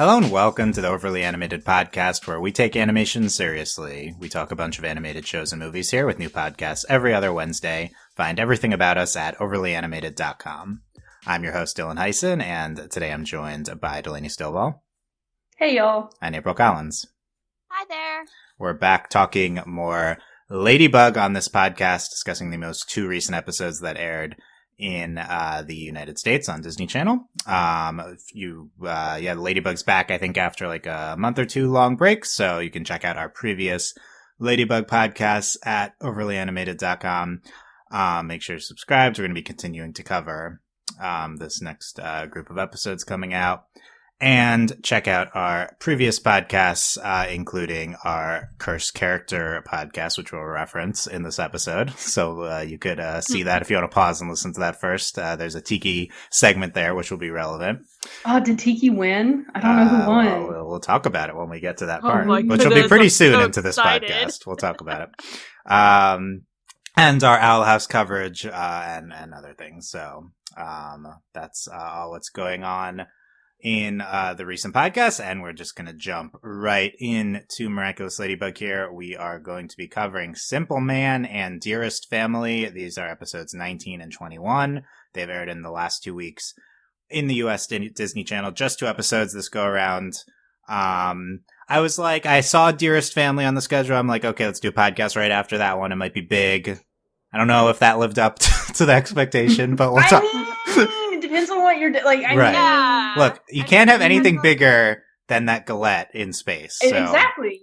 Hello and welcome to the Overly Animated Podcast, where we take animation seriously. We talk a bunch of animated shows and movies here with new podcasts every other Wednesday. Find everything about us at overlyanimated.com. I'm your host, Dylan Hysen, and today I'm joined by Delaney Stovall. Hey, y'all. And April Collins. Hi there. We're back talking more Ladybug on this podcast, discussing the most two recent episodes that aired in the United States on Disney Channel. Ladybug's back, I think, after like a month or two long break, so you can check out our previous Ladybug podcasts at overlyanimated.com. Make sure to subscribe. We're going to be continuing to cover this next group of episodes coming out. And check out our previous podcasts, including our Cursed Character podcast, which we'll reference in this episode. So you could see that if you want to pause and listen to that first. There's a Tikki segment there, which will be relevant. Oh, did Tikki win? I don't know who won. Well, we'll talk about it when we get to that Oh part, my which will be pretty soon so into this excited. podcast. We'll talk about it. And our Owl House coverage and other things. So that's all what's going on in the recent podcast, and we're just going to jump right into Miraculous Ladybug here. We are going to be covering Simpleman and Dearest Family. These are episodes 19 and 21. They've aired in the last 2 weeks in the US Disney Channel. Just 2 episodes this go around. I was like, I saw Dearest Family on the schedule. I'm like, okay, let's do a podcast right after that one. It might be big. I don't know if that lived up to the expectation, but we'll talk. It depends on what you're right. Yeah. Look, you can't have anything bigger than that galette in space. So. Exactly.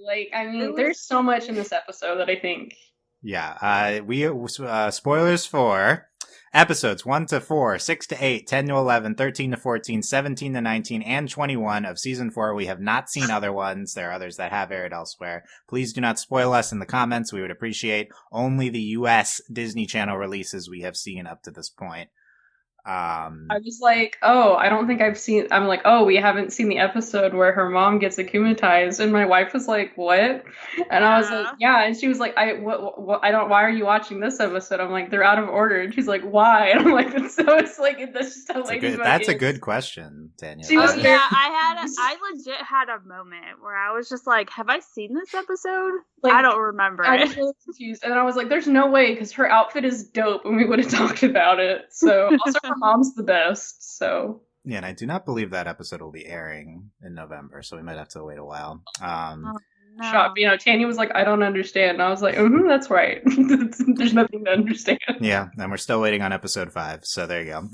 There's so much in this episode that I think. Yeah. We spoilers for episodes 1 to 4, 6 to 8, 10 to 11, 13 to 14, 17 to 19, and 21 of season 4. We have not seen other ones. There are others that have aired elsewhere. Please do not spoil us in the comments. We would appreciate only the US Disney Channel releases we have seen up to this point. I was like, oh, I don't think I've seen. I'm like, oh, we haven't seen the episode where her mom gets akumatized, and my wife was like, what? And I was like, yeah, and she was like, I don't. Why are you watching this episode? I'm like, they're out of order, and she's like, why? And I'm like, that's like that's just how Ladybug That's is. a good question, Danielle. I legit had a moment where I was just like, have I seen this episode? Like, I don't remember I it. was really confused, and I was like, there's no way, because her outfit is dope, and we would have talked about it. So also her mom's the best, so. Yeah, and I do not believe that episode will be airing in November, so we might have to wait a while. No. Shop, Tanya was like, I don't understand. And I was like, that's right. There's nothing to understand. Yeah, and we're still waiting on episode 5, so there you go.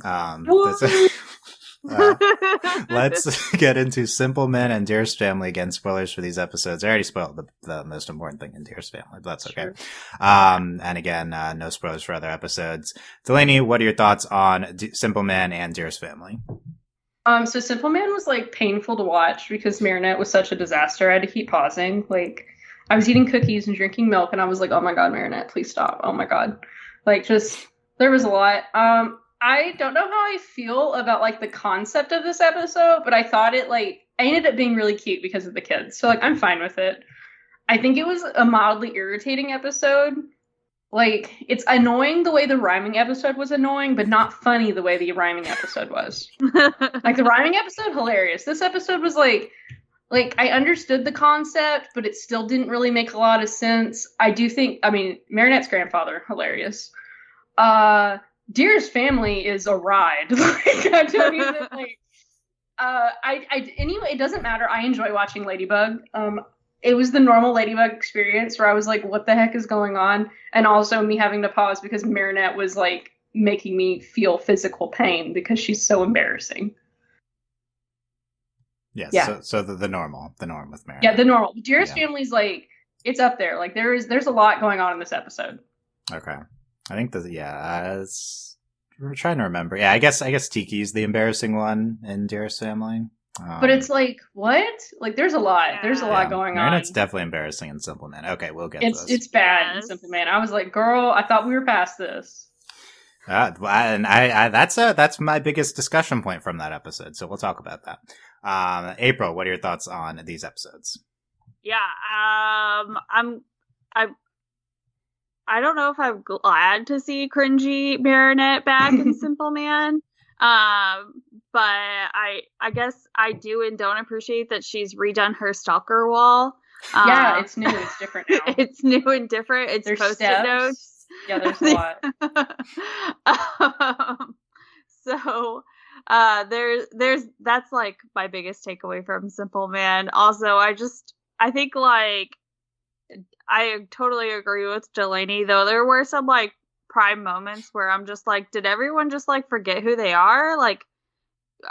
Let's get into Simpleman and Dearest Family. Again, spoilers for these episodes. I already spoiled the most important thing in Dearest Family, but that's okay. Sure. And again, no spoilers for other episodes. Delaney, what are your thoughts on Simpleman and Dearest Family? So Simpleman was like painful to watch because Marinette was such a disaster. I had to keep pausing. Like, I was eating cookies and drinking milk, and I was like, oh my god, Marinette, please stop. Oh my god. There was a lot. I don't know how I feel about like the concept of this episode, but I thought I ended up being really cute because of the kids. So I'm fine with it. I think it was a mildly irritating episode. It's annoying the way the rhyming episode was annoying, but not funny the way the rhyming episode was. The rhyming episode, hilarious. This episode was like I understood the concept, but it still didn't really make a lot of sense. Marinette's grandfather, hilarious. Dearest Family is a ride. I don't even anyway, it doesn't matter. I enjoy watching Ladybug. It was the normal Ladybug experience where I was like, what the heck is going on? And also me having to pause because Marinette was like making me feel physical pain because she's so embarrassing. Yes, yeah. So the norm with Marinette. Yeah, the normal. Dearest Family's it's up there. There's a lot going on in this episode. Okay. I think we're trying to remember. Yeah, I guess Tikki's the embarrassing one in Dearest Family. But it's like, what? There's a lot. Yeah. There's a lot going on. It's definitely embarrassing in Simpleman. Okay, we'll get to this. It's bad in Simpleman. I was like, girl, I thought we were past this. And that's my biggest discussion point from that episode. So we'll talk about that. April, what are your thoughts on these episodes? Yeah, I don't know if I'm glad to see cringy Marinette back in Simpleman. but I guess I do and don't appreciate that she's redone her stalker wall. Yeah, it's new. It's different now. It's new and different. It's There's post-it steps. notes. Yeah, there's a lot. So that's like my biggest takeaway from Simpleman. Also, I think like I totally agree with Delaney, though there were some like prime moments where I'm just like, did everyone just like forget who they are? Like,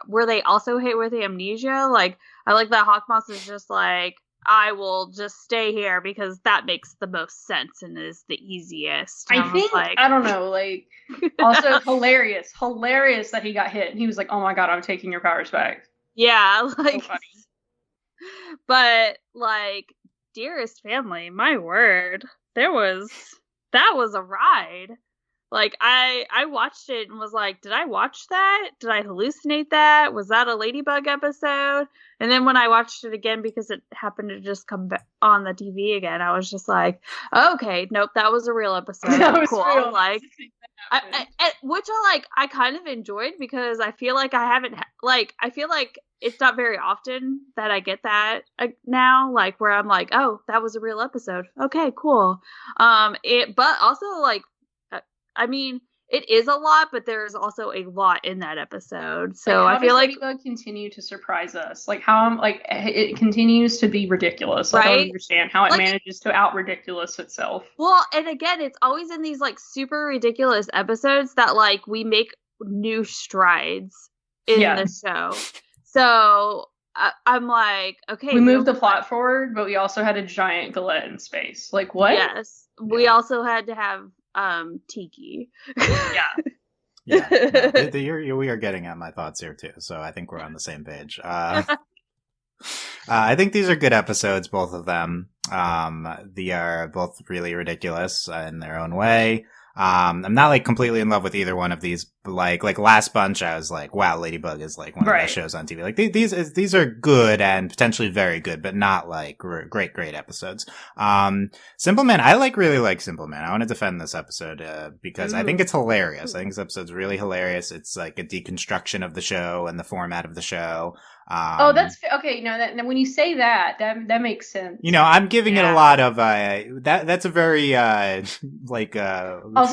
were they also hit with amnesia? Like, I like that Hawkmoss is just like, I will just stay here because that makes the most sense and is the easiest. And I think, like, I don't know, like, also hilarious that he got hit and he was like, oh my god, I'm taking your powers back. Yeah, like, so funny. But like, Dearest Family, my word, that was a ride. Like, I watched it and was like, did I watch that? Did I hallucinate that? Was that a Ladybug episode? And then when I watched it again, because it happened to just come back on the TV again, I was just like, okay, nope, that was a real episode. That was cool. real. Like, which I kind of enjoyed because I feel like I feel like it's not very often that I get that now, like where I'm like, oh, that was a real episode. Okay, cool. But also like, I mean, it is a lot, but there's also a lot in that episode. So like, I feel like Ladybug continue to surprise us. Like how it continues to be ridiculous. Right? I don't understand how it manages to out ridiculous itself. Well, and again, it's always in these like super ridiculous episodes that like we make new strides in the show. So I'm like, okay, we moved the plot forward, but we also had a giant galette in space. Like what? Yes, we also had to have Tikki. Yeah. No, we are getting at my thoughts here too, so I think we're on the same page. I think these are good episodes, both of them. They are both really ridiculous in their own way. I'm not like completely in love with either one of these. Like Last Bunch, I was like, wow, Ladybug is like one of the best shows on TV. Like these are good and potentially very good, but not like great episodes. Simpleman, I really like Simpleman. I want to defend this episode because I think it's hilarious. I think this episode's really hilarious. It's like a deconstruction of the show and the format of the show. That's okay. No, when you say that makes sense. You know, I'm giving it a lot of that's a very also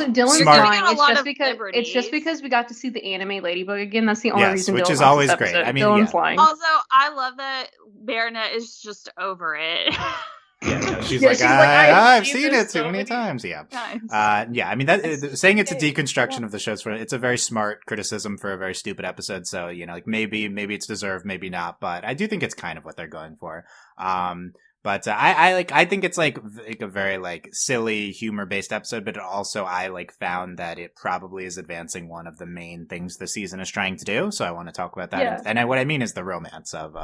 Dylan's lying. It's just because we got to see the anime Ladybug again. That's the only reason. Which Dylan is always great. I mean, Dylan's lying. Also, I love that Marinette is just over it. Yeah, she's like, I've seen it too many times. Yeah. I mean, saying it's a deconstruction of the show, it's a very smart criticism for a very stupid episode. So, you know, like maybe it's deserved, maybe not, but I do think it's kind of what they're going for. But I think it's like a very like silly humor based episode, but also I found that it probably is advancing one of the main things the season is trying to do. So I want to talk about that. Yeah. And what I mean is the romance of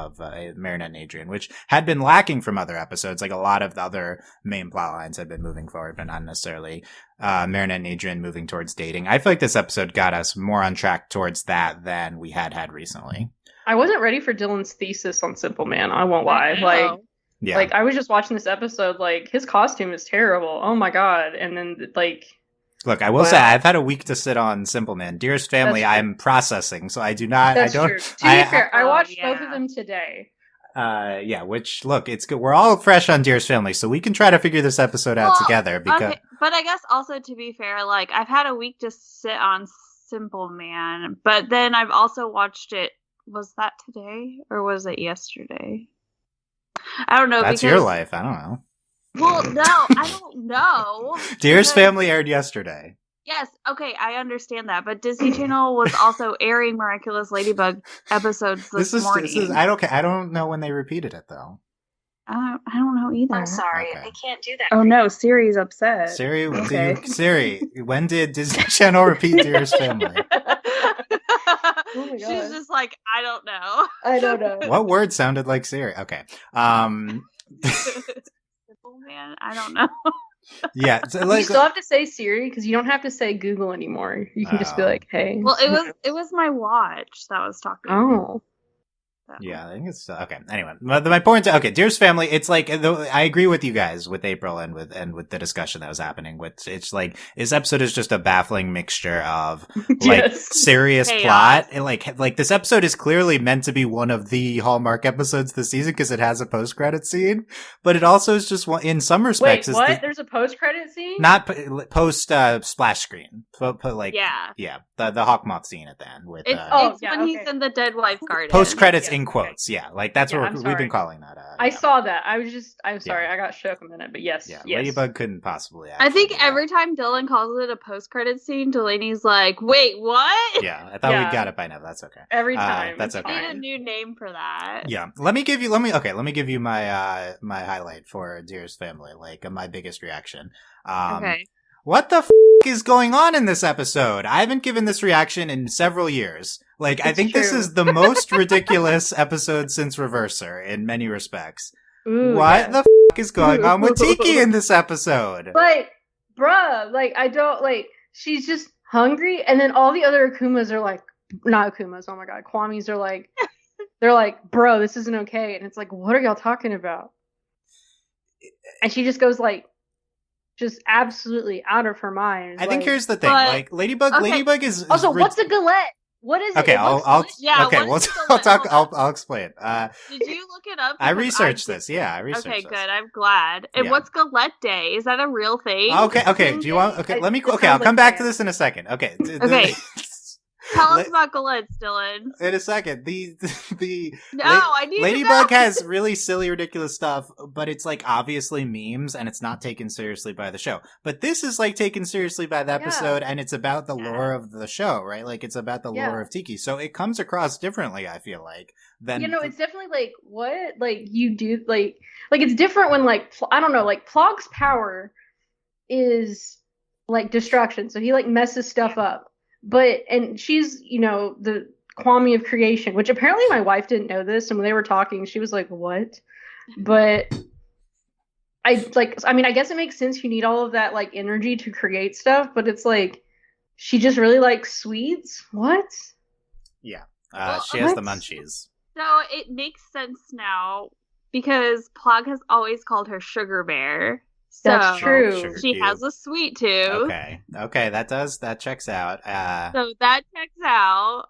Marinette and Adrian, which had been lacking from other episodes. Like a lot of the other main plot lines had been moving forward, but not necessarily Marinette and Adrian moving towards dating. I feel like this episode got us more on track towards that than we had recently. I wasn't ready for Dylan's thesis on Simpleman. I won't lie. Yeah. I was just watching this episode, his costume is terrible. Oh my god. And then, Look, I will say, I've had a week to sit on Simpleman. Dearest Family, I'm processing, so I do not... That's true. To be fair, I watched both of them today. Which, look, it's good. We're all fresh on Dearest Family, so we can try to figure this episode out together. Because... Okay. But I guess also, to be fair, I've had a week to sit on Simpleman, but then I've also watched it... Was that today? Or was it yesterday? I don't know. That's your life. I don't know. Well, no, I don't know. Dearest Family aired yesterday. Yes. Okay, I understand that. But Disney Channel was also airing Miraculous Ladybug episodes this morning. I don't know when they repeated it, though. I don't know either. I'm sorry. Okay. I can't do that. Oh, no. Siri's upset. Siri, Siri, when did Disney Channel repeat Dearest Family? Oh my God. She's just like, I don't know. I don't know. What word sounded like Siri? Okay. Man, I don't know. Yeah. So you still have to say Siri because you don't have to say Google anymore. You can just be like, hey. Well, it was my watch that was talking. Oh. So. Yeah, I think it's okay. Anyway, my point. Okay, Dearest Family. It's like I agree with you guys with April and with the discussion that was happening. With it's like this episode is just a baffling mixture of like serious Chaos. plot and like this episode is clearly meant to be one of the Hallmark episodes this season because it has a post credit scene, but it also is just in some respects. Wait, what? There's a post credit scene? Not post splash screen. Like yeah, the Hawkmoth scene at the end with it's when he's in the dead wife garden. Post credits in quotes, yeah, like that's what we've been calling that. I saw that. I'm sorry, I got shook a minute, but yes. Ladybug couldn't possibly. I think every time Dylan calls it a post credit scene, Delaney's like, "Wait, what?" Yeah, I thought we got it by now. That's okay. Every time, that's okay. We need a new name for that. Yeah, let me give you my my highlight for Dearest Family, like my biggest reaction. Okay. What the is going on in this episode? I haven't given this reaction in several years. Like, I think this is the most ridiculous episode since Reverser in many respects. Ooh, what the is going on with Tikki in this episode? Like, bruh, like, I don't, like, she's just hungry, and then all the other Akumas are like, not Akumas, oh my god, Kwamis are like, they're like, bro, this isn't okay. And it's like, what are y'all talking about? And she just goes like, just absolutely out of her mind. I think here's the thing, like Ladybug is also what's a galette? What is it? Okay, I'll talk. I'll explain. Did you look it up? I researched this. Yeah, I researched this. Okay, good. I'm glad. And what's Galette Day? Is that a real thing? Okay. Do you want? Okay, let me. Okay, I'll come back to this in a second. Okay. Okay. Tell us about Galettes, Dylan. In a second. I need Ladybug has really silly, ridiculous stuff, but it's like obviously memes and it's not taken seriously by the show. But this is like taken seriously by the episode and it's about the lore of the show, right? Like it's about the lore of Tikki. So it comes across differently, I feel like. Than it's definitely like what? Like you do like it's different when like I don't know, like Plog's power is like destruction. So he like messes stuff up. And she's, the Kwame of creation, which apparently my wife didn't know this. And when they were talking, she was like, what? But I guess it makes sense. You need all of that like energy to create stuff, but it's like, she just really likes sweets. What? Yeah. She has the munchies. So it makes sense now because Plog has always called her Sugar Bear. So that's true. She has a sweet tooth. Okay, that checks out. So that checks out.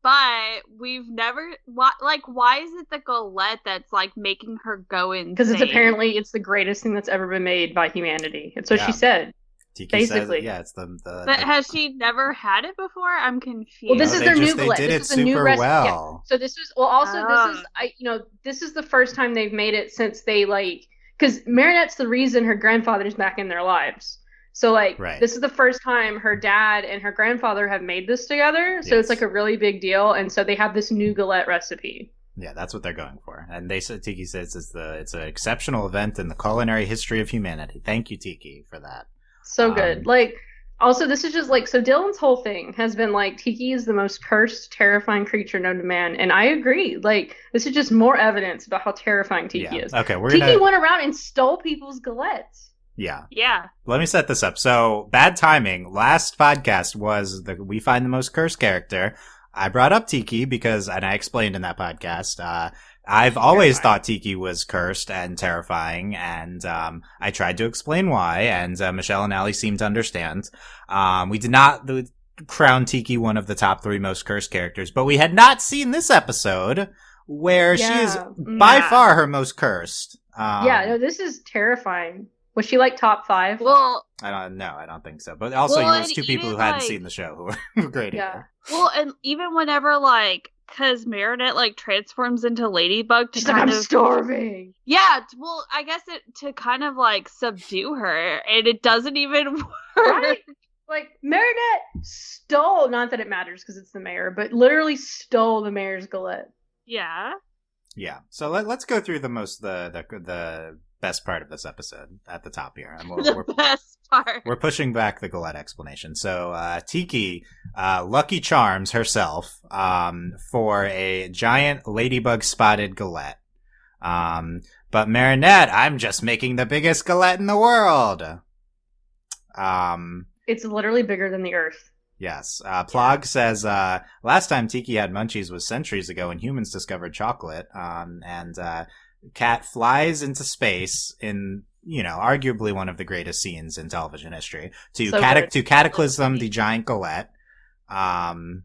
But we've never why is it the Galette that's like making her go insane? Because it's the greatest thing that's ever been made by humanity. It's what she said. Tikki basically, says, it's the. But has she never had it before? I'm confused. Well, this is their new Galette. They did this it super well. Yeah. So this is this is the first time they've made it since they like. Because Marinette's the reason her grandfather is back in their lives. So, this is the first time her dad and her grandfather have made this together. So it's like a really big deal. And so they have this new galette recipe. Yeah, that's what they're going for. And Tikki says it's an exceptional event in the culinary history of humanity. Thank you, Tikki, for that. So good. Also, this is just so Dylan's whole thing has been Tikki is the most cursed, terrifying creature known to man. And I agree. This is just more evidence about how terrifying Tikki is. Okay, Tikki went around and stole people's galettes. Yeah. Yeah. Let me set this up. So, bad timing. Last podcast was We Find the Most Cursed Character. I brought up Tikki and I explained in that podcast, I've always thought Tikki was cursed and terrifying, and I tried to explain why, and Michelle and Allie seemed to understand. We did not crown Tikki one of the top 3 most cursed characters, but we had not seen this episode where she is by far her most cursed. This is terrifying. Was she top 5? Well, I don't think so. But also, it was 2 people who hadn't seen the show who were great. Yeah. Well, and even whenever because Marinette transforms into Ladybug to she's I'm starving. Yeah, well, I guess to kind of subdue her, and it doesn't even work. Right? Marinette stole, not that it matters because it's the mayor, but literally stole the mayor's galette. Yeah. Yeah. So let's go through the best part of this episode at the top here. And we're best part. We're pushing back the galette explanation. So Tikki Lucky Charms herself for a giant ladybug spotted galette. But Marinette, I'm just making the biggest galette in the world. It's literally bigger than the Earth. Yes. Plog says, last time Tikki had munchies was centuries ago when humans discovered chocolate. And Cat flies into space in, arguably one of the greatest scenes in television history to cataclysm the giant galette. And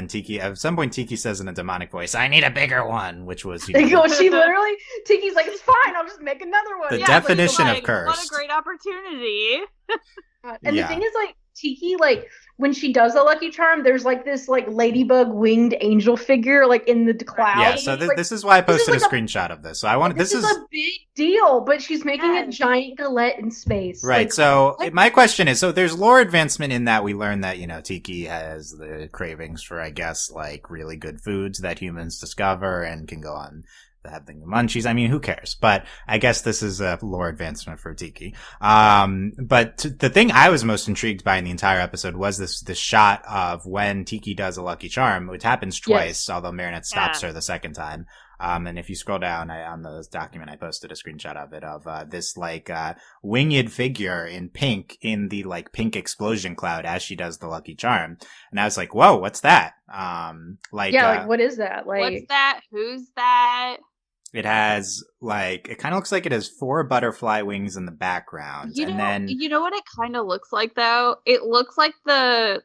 Tikki, at some point, Tikki says in a demonic voice, "I need a bigger one," which was, she literally, Tikki's like, "It's fine, I'll just make another one." The definition of cursed. What a great opportunity. And the thing is, like, Tikki, like, when she does a Lucky Charm, there's like this like Ladybug winged angel figure like in the cloud. Yeah, so this is why I posted a screenshot of this. So I want this is a big deal, but she's making a giant galette in space. Right. Like, so my question is, so there's lore advancement in that we learn that Tikki has the cravings for, I guess, like really good foods that humans discover and can go on having the munchies. I mean, who cares? But I guess this is a lore advancement for Tikki. But the thing I was most intrigued by in the entire episode was this shot of when Tikki does a Lucky Charm, which happens twice, although Marinette stops her the second time. And if you scroll down on the document, I posted a screenshot of it of this like winged figure in pink in the like pink explosion cloud as she does the Lucky Charm. And I was like, whoa, what's that? Like what is that? Like, what's that? Who's that? It has it kind of looks like it has 4 butterfly wings in the background. You know what it kind of looks like though? It looks like the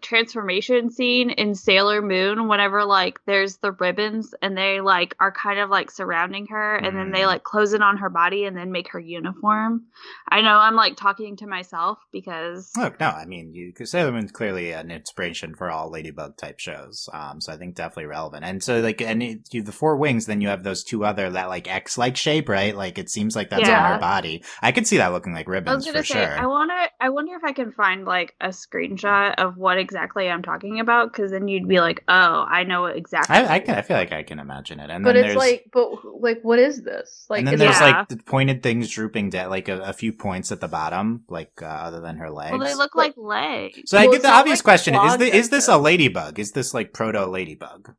transformation scene in Sailor Moon whenever there's the ribbons and they are kind of surrounding her and then they close in on her body and then make her uniform. I know I'm talking to myself because look, no, I mean because Sailor Moon's clearly an inspiration for all Ladybug type shows. So I think definitely relevant. And so the 4 wings, then you have those 2 other that X shape, right? It seems like that's on her body. I could see that looking like ribbons for sure. I wonder if I can find a screenshot of what exactly I'm talking about, because then you'd be like, oh, I know what exactly. I feel like I can imagine it. And but then it's what is this? And then there's the pointed things drooping down, a few points at the bottom, other than her legs. Well, they look like legs. So I get the obvious question: is this a ladybug? Is this proto ladybug?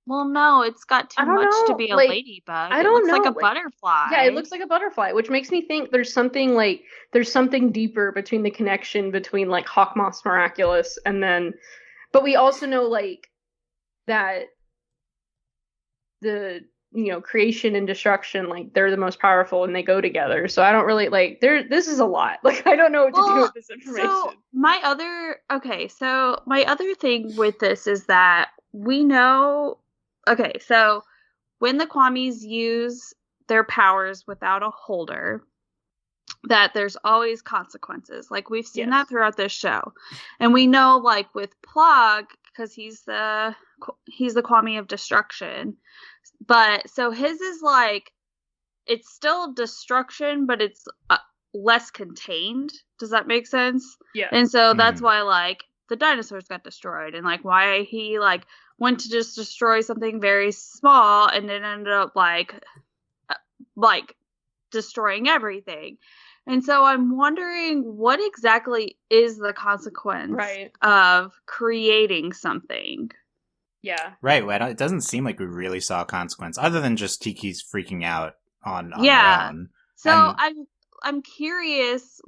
Well, no, it's got too much to be a ladybug. I don't know. It looks like a butterfly. Yeah, it looks like a butterfly, which makes me think there's something deeper between the connection between Hawkmoth's Miraculous and then, but we also know that the creation and destruction they're the most powerful and they go together. So I don't really this is a lot. I don't know what to do with this information. So my other thing with this is that we know. Okay, so when the Kwamis use their powers without a holder, that there's always consequences. We've seen that throughout this show. And we know, with Plog, because he's the Kwami of destruction. But, so his is, it's still destruction, but it's less contained. Does that make sense? Yeah. And so that's why, the dinosaurs got destroyed. And, why he, went to just destroy something very small and then ended up destroying everything. And so I'm wondering what exactly is the consequence of creating something. Yeah. Right. Well, it doesn't seem like we really saw a consequence other than just Tikki's freaking out on her own. So I'm curious,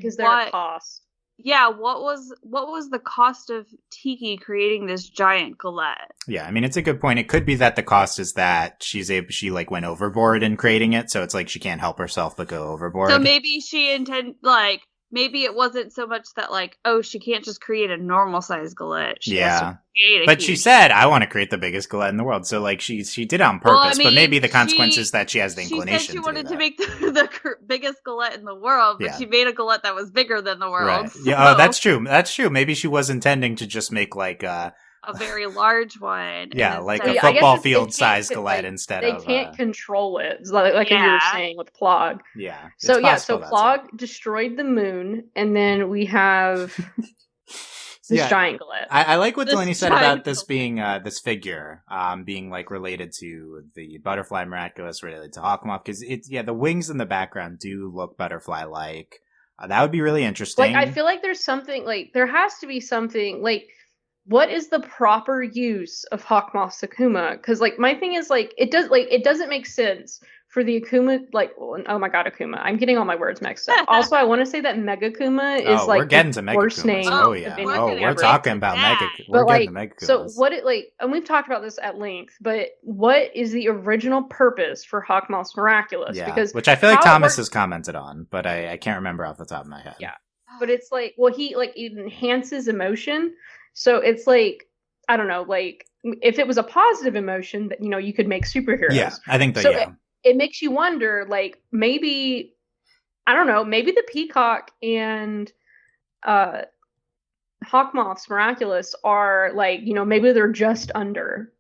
is there a cost? Yeah, what was the cost of Tikki creating this giant galette? Yeah, I mean it's a good point. It could be that the cost is that she went overboard in creating it, so it's she can't help herself but go overboard. So maybe she maybe it wasn't so much that she can't just create a normal size galette. She has to create but she said, I want to create the biggest galette in the world. So she did it on purpose, but maybe the consequence is that she has the inclination. She said she wanted to make the biggest galette in the world, but she made a galette that was bigger than the world. Right. So. Yeah, that's true. That's true. Maybe she was intending to just make a very large one. Yeah, a football field size galette instead of... They can't control it, like you were saying with Plog. Yeah. So Plog destroyed the moon, and then we have this giant galette. I like what Delaney said about this being, this figure, being related to the butterfly Miraculous, related to Hawkmoth, because the wings in the background do look butterfly-like. That would be really interesting. I feel like there's something, there has to be something, what is the proper use of Hawkmoth's Akuma? Because my thing is it doesn't make sense for the Akuma, like, oh my god, Akuma. I'm getting all my words mixed up. Also, I want to say that Megakuma is we're like getting to the worst Megakumas. name. Oh yeah. of any We're ever. talking about We're But getting like, to Megakumas. so what it like, and we've talked about this at length. But what is the original purpose for Hawkmoth's Miraculous? Yeah, Because which I feel like how it Thomas works- has commented on, but I can't remember off the top of my head. Yeah. But it's like, well, he like it enhances emotion. So it's like, I don't know, like if it was a positive emotion that, you know, you could make superheroes. Yeah, I think that, So yeah. it makes you wonder, like, maybe, I don't know, maybe the Peacock and Hawkmoth's Miraculous are like, you know, maybe they're just under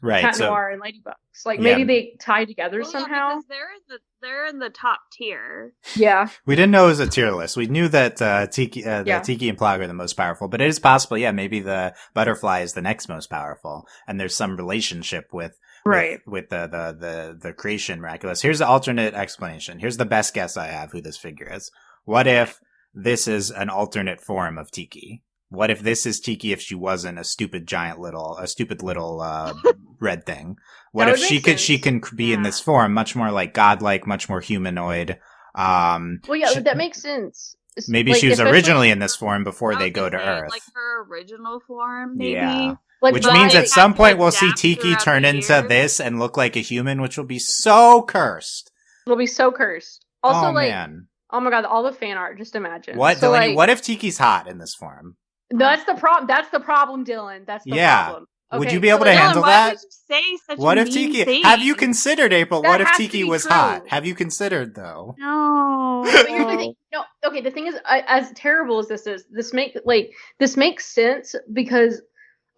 Right. Cat So Noir and Ladybugs. Like, Yeah. maybe they tie together Well, somehow. Yeah, because they're in the top tier. Yeah. we didn't know it was a tier list. We knew that Tikki Yeah. Tikki and Plag are the most powerful, but it is possible, yeah, maybe the butterfly is the next most powerful, and there's some relationship with Right. with the creation Miraculous. Here's the alternate explanation. Here's the best guess I have who this figure is. What if this is an alternate form of Tikki? What if this is Tikki if she wasn't a stupid little red thing? What That if would she make could sense. be in Yeah. this form, much more like godlike, much more humanoid? Well, yeah, She- that makes sense. Maybe Like, she was especially- originally in this form before I they was go to gonna say, Earth. like her original form, maybe. Yeah. like, Which but means they at some have to point we'll see adapt Tikki throughout turn the into years. this and look like a human, which will be so cursed. It'll be so cursed. Also, oh like, man. oh my god, all the fan art. Just imagine. What, So, Delaney, like, what if Tiki's hot in this form? That's the problem. That's the problem, Dylan. That's the Yeah. problem. Would Okay, you be so able to like- handle Dylan, that? Why would you say such What a if mean Tikki? thing? Have you considered, April? That What if has to Tikki be was true. hot? Have you considered though? No. But here's the thing. No, okay. The thing is, as terrible as this is, this makes sense because,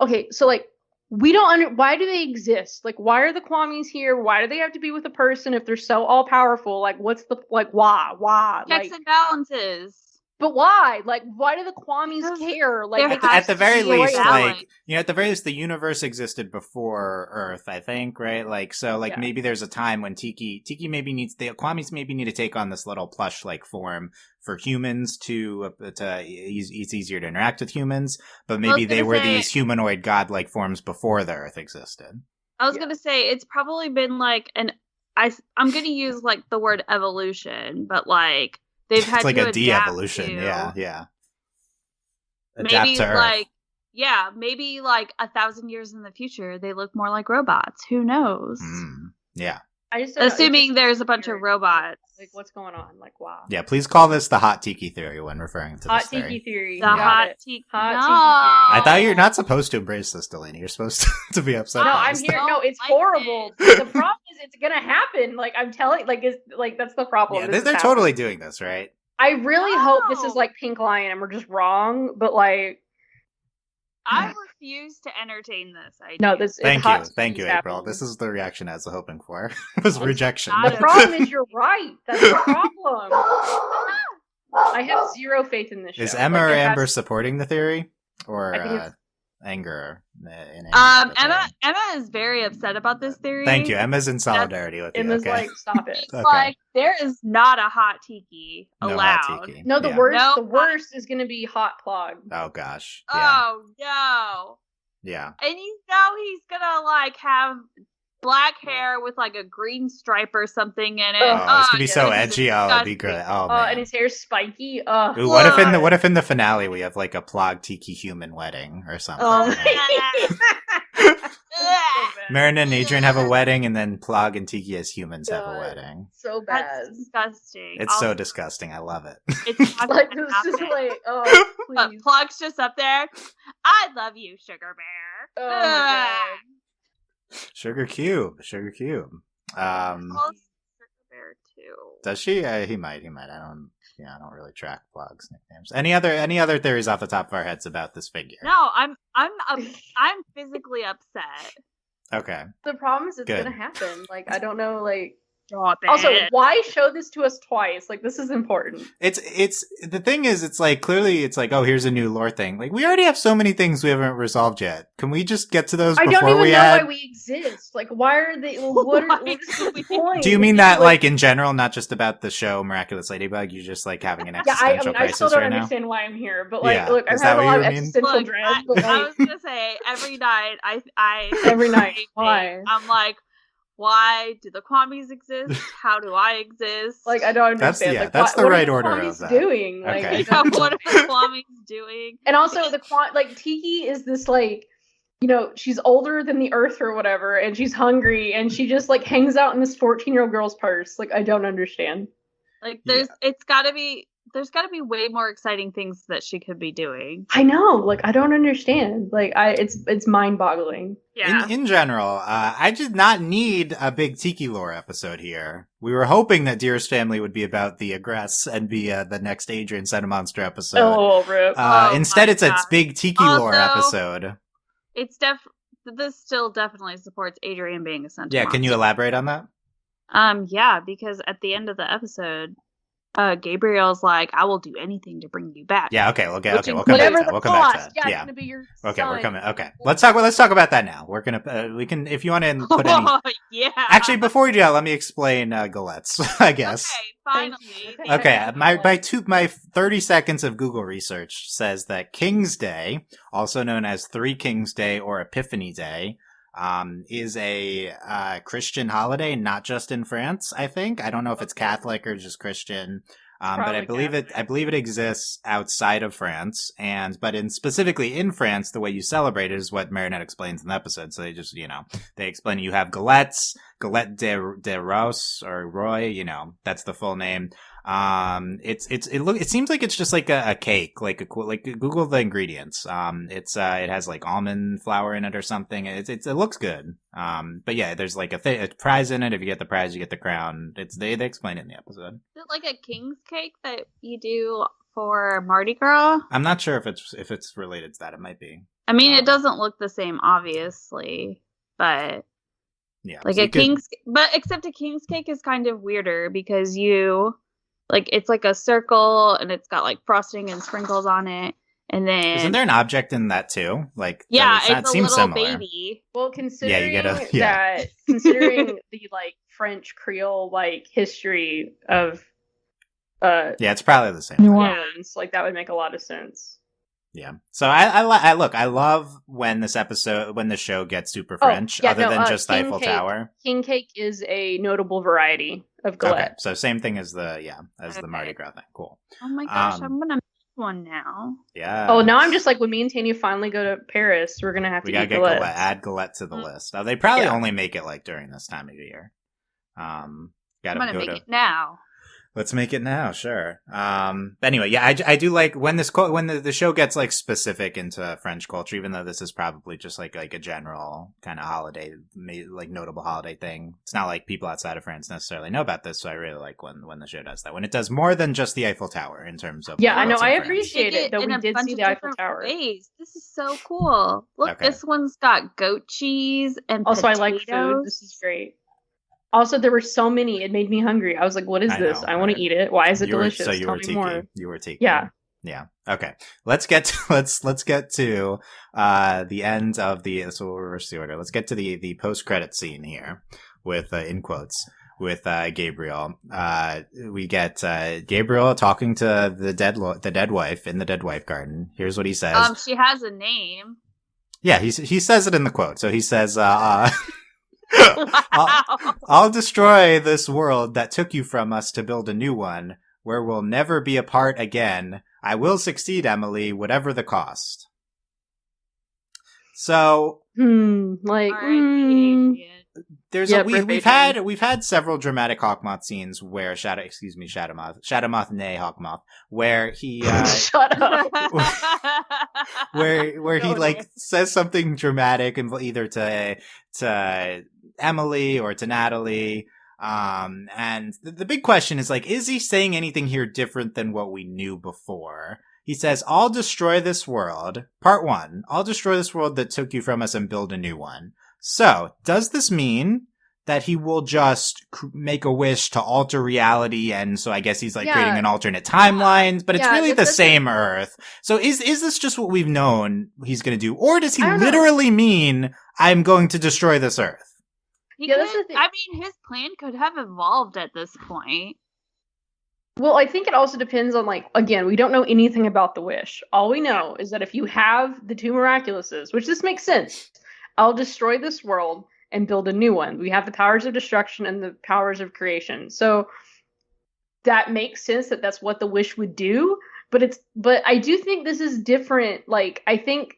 okay, so like we don't why do they exist? Like, why are the Kwamis here? Why do they have to be with a person if they're so all powerful? Like, what's the why? Checks Like, and balances. but why? Like, why do the Kwamis Because care? Like, there At has the to very be a least, balance. like, you know, at the very least, the universe existed before Earth, I think, right? Like, so, like, Yeah. maybe there's a time when Tikki maybe needs, the Kwamis maybe need to take on this little plush-like form for humans to it's easier to interact with humans, but maybe they gonna were say- these humanoid godlike forms before the Earth existed. I was Yeah. gonna say it's probably been like I'm gonna use like the word evolution, but like they've had It's like to a adapt de-evolution, to yeah. maybe to Earth. like maybe like 1,000 years in the future they look more like robots. Who knows? Yeah. I just don't know, it's Assuming just there's a bunch of weird. robots. Like, what's going on? Like, wow. Yeah, please call this the hot Tikki theory when referring to Hot this theory. Tiki theory. The Got hot it. Tikki. Hot No. Tikki theory. I thought you're not supposed to embrace this, Delaney. You're supposed to be upset. No, by I'm this here. stuff. No, it's like horrible. it. The problem is it's gonna happen. Like, I'm telling. Like, it's like that's the problem. Yeah, This they're is totally happening. doing this, right? I really hope this is No. like Pink Lion and we're just wrong. But like, I refuse to entertain this idea. no, this. Thank it's hot you, thank you, Tiki's April. happening. This is the reaction I was hoping for. It was rejection. not The problem is you're right. That's the problem. I have zero faith in this show. Is Emma Like, or it has- Amber supporting the theory, or I think it's- anger? In Amber, Emma is very upset about this theory. Thank you. Emma's in solidarity with you. Emma's Okay. like, stop it. She's Okay. like, there is not a hot Tikki No allowed. hot Tikki. No, the Yeah. worst. No. The worst is gonna be Hot Plug. Oh gosh. Yeah. Oh no! Yeah. And you know he's gonna like have black hair with like a green stripe or something in it. Oh, Oh, it's gonna be yeah, so this is edgy. Oh, it'd be disgusting. great. Oh man. And his hair's spiky. Ooh, what if in the finale we have like a Plag Tikki human wedding or something? Oh. Marina and Adrian have a wedding, and then Plag and Tikki as humans have a God. wedding. So bad. That's disgusting. It's so disgusting. I love it. It's not Like gonna this is happen. like, oh But please. Plug's just up there. I love you, Sugar Bear. Oh my Sugar Cube. Sugar Cube. Calls Sugar Bear too. Does she? He might. I don't. Yeah, I don't really track Plag's nicknames. Any other theories off the top of our heads about this figure? No, I'm physically upset. Okay. The problem is it's Good. gonna happen. Like I don't know. Like Stop it. also, why show this to us twice? Like this is important. It's the thing is, it's like clearly it's like, oh, here's a new lore thing. Like we already have so many things we haven't resolved yet. Can we just get to those I before don't even we know add? why we exist. Like why are they? What Why is do the we- point? Do you mean that like in general, not just about the show Miraculous Ladybug? You just like having an Yeah, existential I still crisis don't right now. understand why I'm here. But like, Yeah. look, I've Is that had a what lot you of mean? existential Look, dread. I But I like, was gonna say every night I Every night. I- Why? I'm like, why do the Kwamis exist? How do I exist? Like, I don't understand. That's the what right are the order of Kwamis that. doing? Okay. Yeah, what are the Kwamis doing? And also, Tikki is this, like, you know, she's older than the Earth or whatever, and she's hungry, and she just, like, hangs out in this 14-year-old girl's purse. Like, I don't understand. Like, there's got to be way more exciting things that she could be doing. I know, like, I don't understand. Like, it's mind-boggling. Yeah. In general, I did not need a big Tikki lore episode here. We were hoping that Dearest Family would be about the Aggress and be the next Adrian Sent a Monster episode. Oh, rip. Instead, it's a God. big Tikki lore episode. This still definitely supports Adrian being a Sent a Yeah, Monster. can you elaborate on that? Yeah, because at the end of the episode, Gabriel's like, I will do anything to bring you back. Yeah, okay, we'll come back to Whatever that. the We'll come back to cost. that. Yeah, Yeah. it's gonna be your Okay, son. we're coming. Okay, let's talk about that now. We're gonna we can, if you want to put any. Yeah. Actually, before we do that, let me explain Galette's, I guess. Okay, finally. Okay, my 30 seconds of Google research says that King's Day, also known as Three Kings Day or Epiphany Day, is a Christian holiday, not just in France. I think I don't know if it's Catholic or just Christian. But I believe it exists outside of France, but specifically in France, the way you celebrate it is what Marinette explains in the episode. So they just, they explain you have galettes, galette de rose or Roy, that's the full name. It seems like it's just like a cake, like Google the ingredients. It has like almond flour in it or something. It looks good. But yeah, there's like a prize in it. If you get the prize, you get the crown. They explain it in the episode. Is it like a king's cake that you do for Mardi Gras? I'm not sure if it's related to that. It might be. I mean, it doesn't look the same, obviously, but yeah, like but except a king's cake is kind of weirder because it's like a circle and it's got like frosting and sprinkles on it. And then isn't there an object in that too? Like, yeah, it's a little similar. Baby. Well, considering yeah. considering the like French Creole like history of yeah, it's probably the same. New Orleans, like that would make a lot of sense. Yeah. So I love when the show gets super French, than just the Eiffel Tower. King cake is a notable variety of galette. Okay, so same thing as the Mardi Gras thing. Cool. Oh my gosh, I'm gonna make one now. Yeah. Oh, now I'm just like, when me and Tanya finally go to Paris, we're gonna have to eat galette. Add galette to the list. They probably only make it like during this time of the year. I'm gonna make it now. Let's make it now, sure. But anyway, yeah, I do like when the show gets like specific into French culture, even though this is probably just like a general kind of holiday, like notable holiday thing. It's not like people outside of France necessarily know about this, so I really like when the show does that. When it does more than just the Eiffel Tower in terms of I know, I France. appreciate it that we did see the Eiffel Tower. Ways. This is so cool. Look, This one's got goat cheese and also potatoes. I like food. This is great. Also, there were so many. It made me hungry. I was like, "What is this? I want to eat it. Why is it delicious?" So you Tell were me Tikki. more. You were Tikki. Yeah. Yeah. Okay. Let's get to the end of the. So we'll reverse the order. Let's get to the post credit scene here with in quotes with Gabriel. We get Gabriel talking to the dead wife in the dead wife garden. Here's what he says. She has a name. Yeah. He says it in the quote. So he says. Wow. I'll destroy this world that took you from us to build a new one where we'll never be apart again. I will succeed, Emily, whatever the cost. So, we've had several dramatic Hawkmoth scenes where Shadowmoth, nay Hawkmoth, where he shut up, where he like says something dramatic and either to Emily or to Natalie. And the big question is like, is he saying anything here different than what we knew before? He says, I'll destroy this world. Part 1. I'll destroy this world that took you from us and build a new one. So, does this mean that he will just make a wish to alter reality? And so I guess he's like creating an alternate timeline, but it's really the same Earth. So is this just what we've known he's going to do? Or does he literally mean I'm going to destroy this Earth? His plan could have evolved at this point. Well, I think it also depends on, like, again, we don't know anything about the wish. All we know is that if you have the two Miraculouses, which this makes sense, I'll destroy this world, and build a new one. We have the powers of destruction and the powers of creation. So that makes sense that that's what the wish would do. But I do think this is different. Like, I think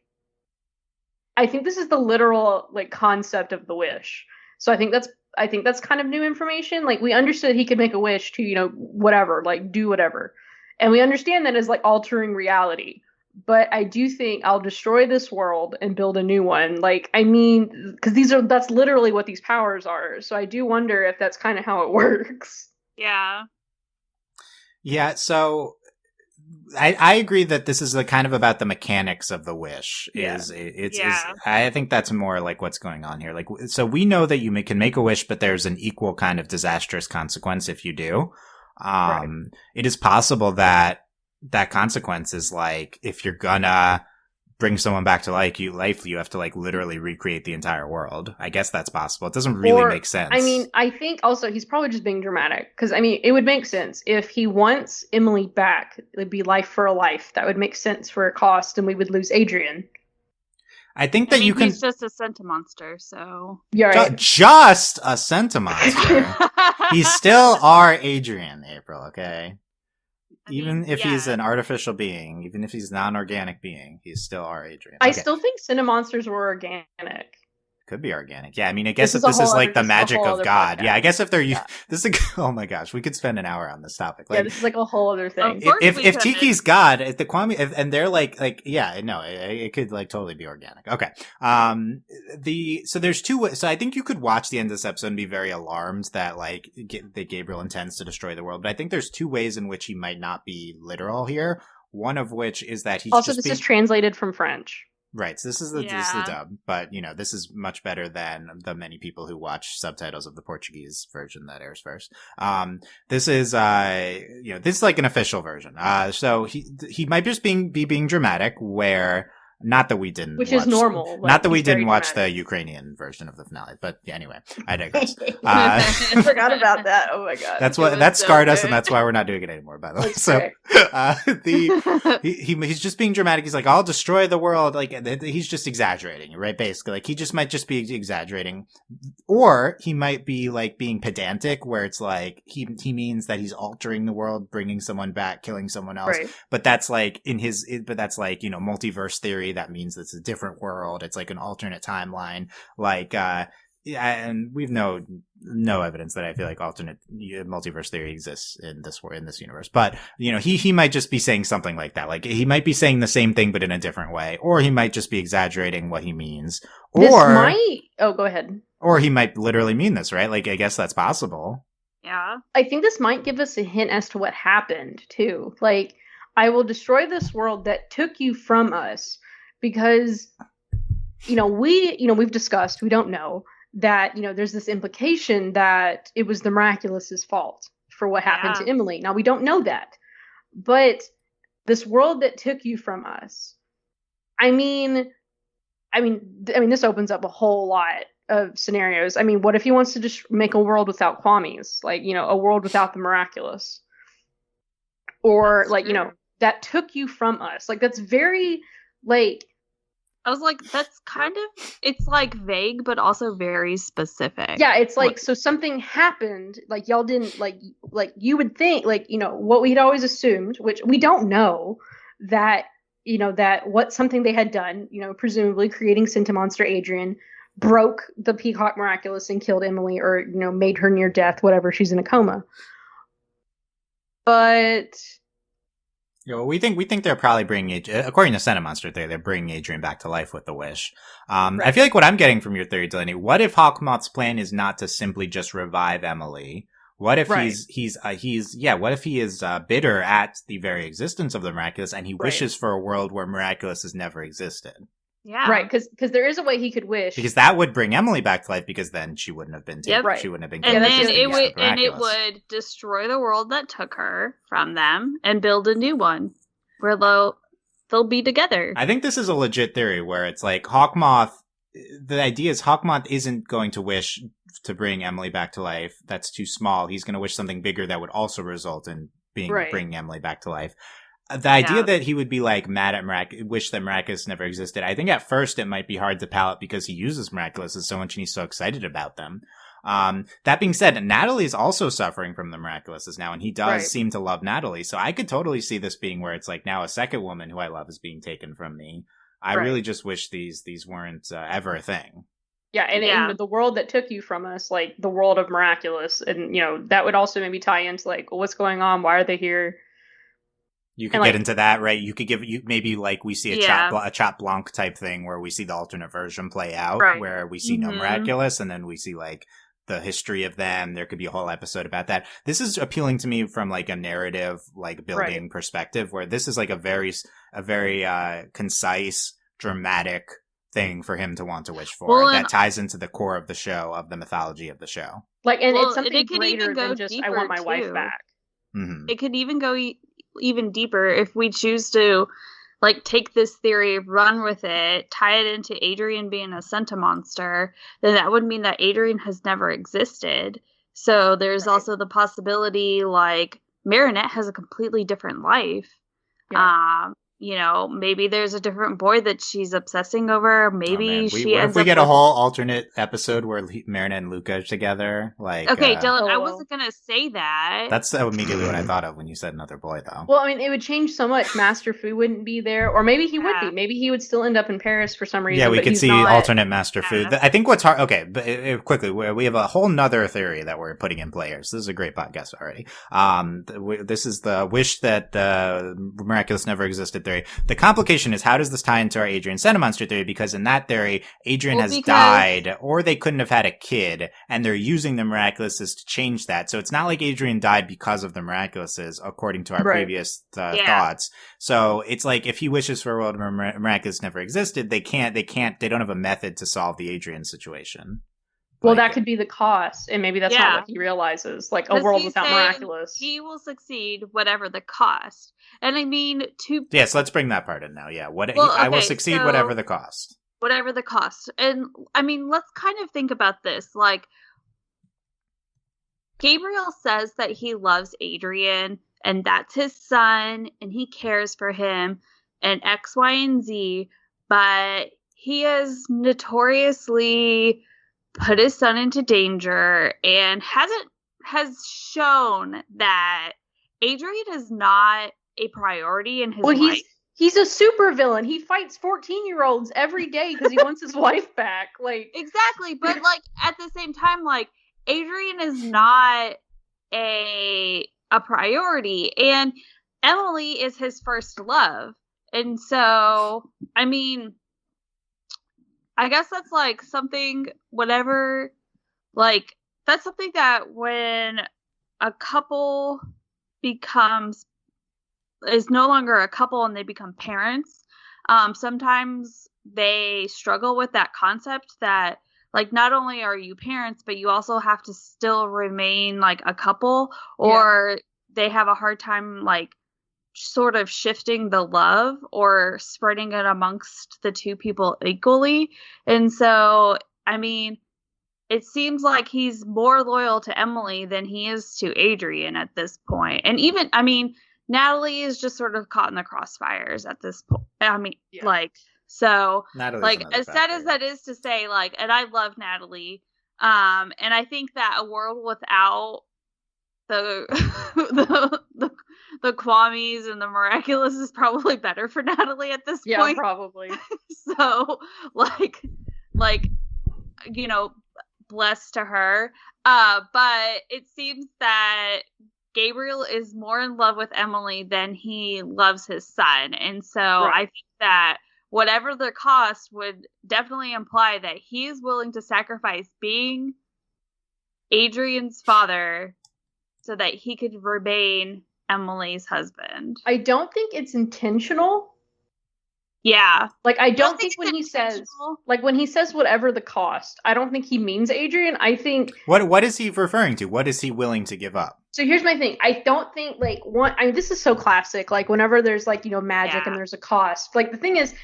this is the literal like concept of the wish. So I think that's kind of new information. Like, we understood he could make a wish to, whatever, like do whatever. And we understand that as like altering reality. But I do think I'll destroy this world and build a new one. Like, I mean, because that's literally what these powers are. So I do wonder if that's kind of how it works. Yeah. Yeah, so I agree that this is kind of about the mechanics of the wish. I think that's more like what's going on here. Like, so we know that you can make a wish, but there's an equal kind of disastrous consequence if you do. Right. It is possible that consequence is like, if you're gonna bring someone back to life, you have to like literally recreate the entire world. I guess that's possible. It doesn't really make sense. I mean, I think also he's probably just being dramatic, because I mean, it would make sense if he wants Emily back. It'd be life for a life. That would make sense for a cost, and we would lose Adrian. I think that he's just a Centimonster, so yeah, right. Just a Centimonster. He's still our Adrian, April. Okay. Even if he's an artificial being, even if he's non-organic being, he's still our Adrian. I still think Cinemonsters were organic. Could be organic. Yeah, I mean, I guess if this is like the magic of God. Podcast. Yeah, I guess if they're this is oh my gosh, we could spend an hour on this topic. Like, yeah, this is like a whole other thing. If Tikki's God, if the Kwame, and they're like yeah, no, it could like totally be organic. Okay. So there's two ways. So I think you could watch the end of this episode and be very alarmed that like that Gabriel intends to destroy the world. But I think there's two ways in which he might not be literal here. One of which is that he's also this is translated from French. Right, so this is the dub, but this is much better than the many people who watch subtitles of the Portuguese version that airs first. This is this is like an official version. So he might just be being dramatic, where not that we didn't, which is normal. Not that we didn't watch the Ukrainian version of the finale, but yeah. Anyway, I digress. I forgot about that. Oh my god, that scarred us, and that's why we're not doing it anymore. By the way, he's just being dramatic. He's like, "I'll destroy the world." Like, he's just exaggerating, right? Basically, like he might just be exaggerating, or he might be like being pedantic, where it's like he means that he's altering the world, bringing someone back, killing someone else. Right. But that's like multiverse theory. That means it's a different world. It's like an alternate timeline. Like, and we've no evidence that I feel like alternate multiverse theory exists in this universe. But he might just be saying something like that. Like, he might be saying the same thing but in a different way, or he might just be exaggerating what he means. Or go ahead. Or he might literally mean this, right? Like, I guess that's possible. Yeah. I think this might give us a hint as to what happened too. Like, I will destroy this world that took you from us. Because, we've discussed, we don't know that, there's this implication that it was the Miraculous's fault for what happened to Emily. Now, we don't know that. But this world that took you from us, I mean, this opens up a whole lot of scenarios. I mean, what if he wants to just make a world without Kwames? Like, a world without the Miraculous? Or, that took you from us. Like, that's very, like... I was like, that's kind of, it's like vague, but also very specific. Yeah, it's like, so something happened, like y'all didn't, like you would think, like, what we'd always assumed, which we don't know, that, that what something they had done, presumably creating Centimonster Adrian, broke the Peacock Miraculous and killed Emily, or, made her near death, whatever, she's in a coma. But... we think they're probably bringing, according to Centimonster theory, they're bringing Adrian back to life with the wish. Right. I feel like what I'm getting from your theory, Delaney, what if Hawkmoth's plan is not to simply just revive Emily? What if what if he is bitter at the very existence of the Miraculous, and he wishes for a world where Miraculous has never existed? Yeah. Right, because there is a way he could wish. Because that would bring Emily back to life, because then she wouldn't have been taken. Yep. Right. She wouldn't have been killed. And it would destroy the world that took her from them and build a new one where they'll be together. I think this is a legit theory where it's like Hawkmoth, the idea is Hawkmoth isn't going to wish to bring Emily back to life. That's too small. He's going to wish something bigger that would also result in bringing Emily back to life. the idea that he would be like mad at wish that Miraculous never existed. I think at first it might be hard to palate because he uses Miraculous so much and he's so excited about them. That being said, Natalie is also suffering from the Miraculouses now, and he does seem to love Natalie. So I could totally see this being where it's like now a second woman who I love is being taken from me. I really just wish these weren't ever a thing. Yeah, and in the world that took you from us, like the world of Miraculous, and that would also maybe tie into like, well, what's going on? Why are they here? You could get into that, right? You could give maybe like we see a Chat Blanc type thing where we see the alternate version play out, where we see no Miraculous, and then we see like the history of them. There could be a whole episode about that. This is appealing to me from like a narrative, like building perspective, where this is like a very concise, dramatic thing for him to want to wish for that ties into the core of the show, of the mythology of the show. Like, and it's something greater than just I want my wife back. Mm-hmm. It could even go even deeper if we choose to like take this theory, run with it, tie it into Adrian being a Senta monster, then that would mean that Adrian has never existed. So there's also the possibility like Marinette has a completely different life. Maybe there's a different boy that she's obsessing over. Maybe if we get a whole alternate episode where Marinette and Luca are together. Like, okay, Dylan, I wasn't gonna say that. That's immediately what I thought of when you said another boy, though. Well, I mean, it would change so much. Master Fu wouldn't be there, or maybe he would be. Maybe he would still end up in Paris for some reason. Yeah, we could see alternate Master Fu. I think what's hard. Okay, but quickly, we have a whole nother theory that we're putting in play here. So this is a great podcast already. This is the wish that Miraculous never existed theory. The complication is, how does this tie into our Adrian Senta monster theory? Because in that theory, Adrian has died, or they couldn't have had a kid, and they're using the Miraculouses to change that. So it's not like Adrian died because of the Miraculouses, according to our previous thoughts. So it's like, if he wishes for a world where Miraculous never existed, they don't have a method to solve the Adrian situation. Well, that could be the cost, and maybe that's not what he realizes. Like, a world without Miraculous. He will succeed whatever the cost. And I mean, Yes, let's bring that part in now, yeah. I will succeed whatever the cost. Whatever the cost. And, I mean, let's kind of think about this. Like, Gabriel says that he loves Adrian, and that's his son, and he cares for him, and X, Y, and Z, but he has notoriously put his son into danger and has shown that Adrian is not a priority in his life. He's a super villain. He fights 14-year-olds every day because he wants his wife back. Like, exactly, but like at the same time, like Adrian is not a priority, and Emily is his first love, and so I mean, I guess that's like something, whatever, like that's something that when a couple is no longer a couple and they become parents, sometimes they struggle with that concept that like not only are you parents, but you also have to still remain like a couple, or they have a hard time like sort of shifting the love or spreading it amongst the two people equally. And so, I mean, it seems like he's more loyal to Emily than he is to Adrian at this point. And even, I mean, Natalie is just sort of caught in the crossfires at this point. I mean, like, so, Natalie's like, as sad as that is to say, like, and I love Natalie, and I think that a world without the Kwamis and the Miraculous is probably better for Natalie at this point. Yeah, probably. So, like, you know, blessed to her. But it seems that Gabriel is more in love with Emily than he loves his son. And so I think that whatever the cost would definitely imply that he is willing to sacrifice being Adrian's father so that he could remain Emily's husband. I don't think it's intentional. Yeah. Like, I don't think when he says whatever the cost, I don't think he means Adrian. I think... What is he referring to? What is he willing to give up? So here's my thing. I don't think, like, this is so classic. Like, whenever there's, like, you know, magic and there's a cost. Like, the thing is,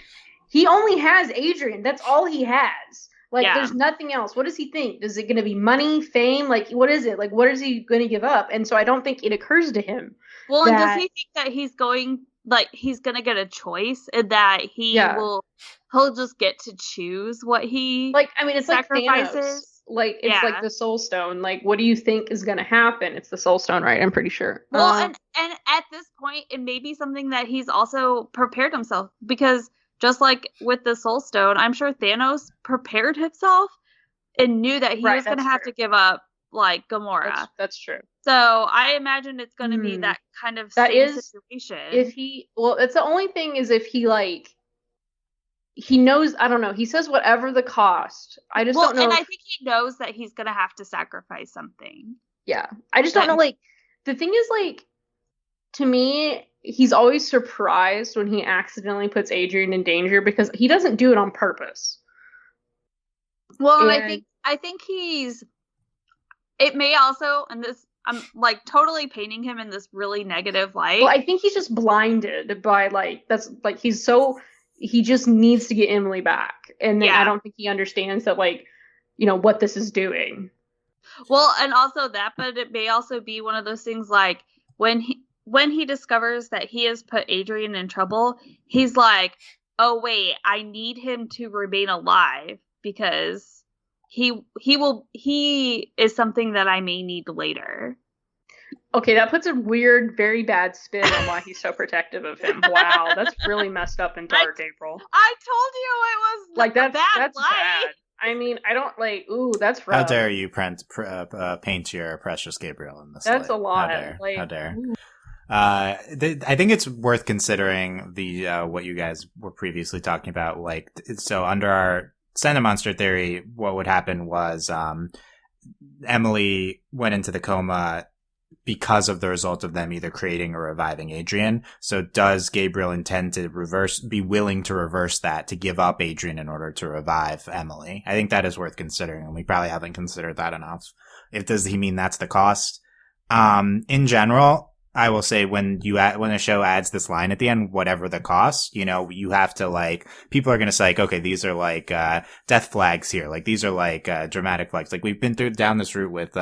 he only has Adrian. That's all he has. Like, there's nothing else. What does he think? Is it going to be money, fame? Like, what is it? Like, what is he going to give up? And so I don't think it occurs to him. Well, and does he think that he's going, like he's gonna get a choice, and that he'll just get to choose what he like. I mean, it's sacrifices. Like Thanos. Like it's like the Soul Stone. Like, what do you think is gonna happen? It's the Soul Stone, right? I'm pretty sure. Well, and at this point, it may be something that he's also prepared himself, because just like with the Soul Stone, I'm sure Thanos prepared himself and knew that he was going to have to give up, like, Gamora. That's true. So I imagine it's going to be that kind of situation. It's the only thing is if he, like, he knows, I don't know, he says whatever the cost. I just don't know. And I think he knows that he's going to have to sacrifice something. Yeah. I just don't know, like, the thing is, like, to me, he's always surprised when he accidentally puts Adrian in danger, because he doesn't do it on purpose. Well, and I think it may also, and this, I'm like totally painting him in this really negative light. Well, I think he's just blinded by, like, that's like, he just needs to get Emily back. And then I don't think he understands that, like, you know, what this is doing. Well, and also that, but it may also be one of those things, like, when he discovers that he has put Adrian in trouble, he's like, oh wait, I need him to remain alive, because he is something that I may need later. Okay, that puts a weird, very bad spin on why he's so protective of him. Wow, that's really messed up and dark, April. I told you it was like that's bad. I mean, I don't like. Ooh, that's rough. How dare you paint your precious Gabriel in this? That's light. A lot. How dare? I think it's worth considering the what you guys were previously talking about. Like, so under our Santa Monster theory, what would happen was Emily went into the coma because of the result of them either creating or reviving Adrian. So does Gabriel intend to be willing to reverse that, to give up Adrian in order to revive Emily? I think that is worth considering, and we probably haven't considered that enough. Does he mean that's the cost? In general, I will say when a show adds this line at the end, whatever the cost, you know, you have to, like, people are going to say, like, okay, these are like, death flags here. Like, these are like, dramatic flags. Like, we've been down this route with,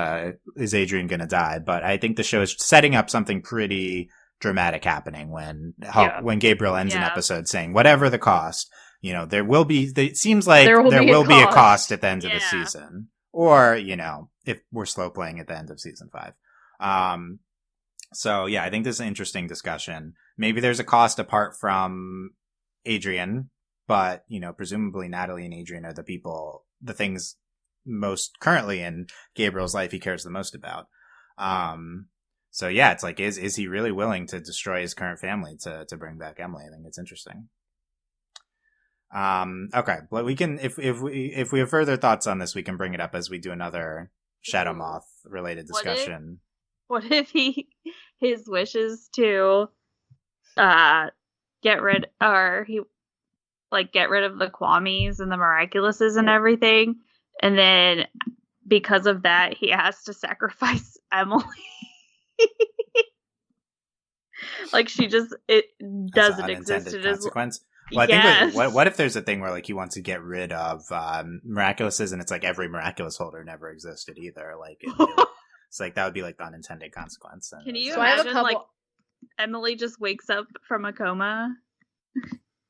is Adrian going to die? But I think the show is setting up something pretty dramatic happening when Gabriel ends an episode saying, whatever the cost, you know, it seems like there will be a cost at the end of the season. Or, you know, if we're slow playing at the end of season 5. So, yeah, I think this is an interesting discussion. Maybe there's a cost apart from Adrian, but, you know, presumably Natalie and Adrian are the things most currently in Gabriel's life he cares the most about. So, yeah, it's like, is he really willing to destroy his current family to bring back Emily? I think it's interesting. Okay, but we can, if we have further thoughts on this, we can bring it up as we do another Shadow Moth related discussion. What if his wish is to get rid of the Kwamis and the Miraculouses and everything, and then because of that he has to sacrifice Emily? Like, it doesn't exist. It consequence. Well, I think what if there's a thing where, like, he wants to get rid of Miraculouses, and it's like every Miraculous holder never existed either. Like, it's like that would be like the unintended consequence. Can you imagine, like, Emily just wakes up from a coma?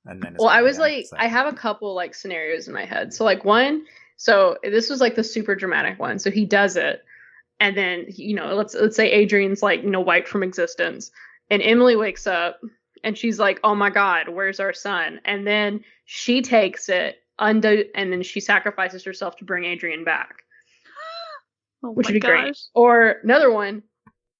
And then I was like, I have a couple, like, scenarios in my head. So, like, one, so this was like the super dramatic one. So he does it, and then, you know, let's say Adrian's, like, you know, wiped from existence, and Emily wakes up, and she's like, oh my God, where's our son? And then she takes it, and then she sacrifices herself to bring Adrian back. Which would be great. Or another one,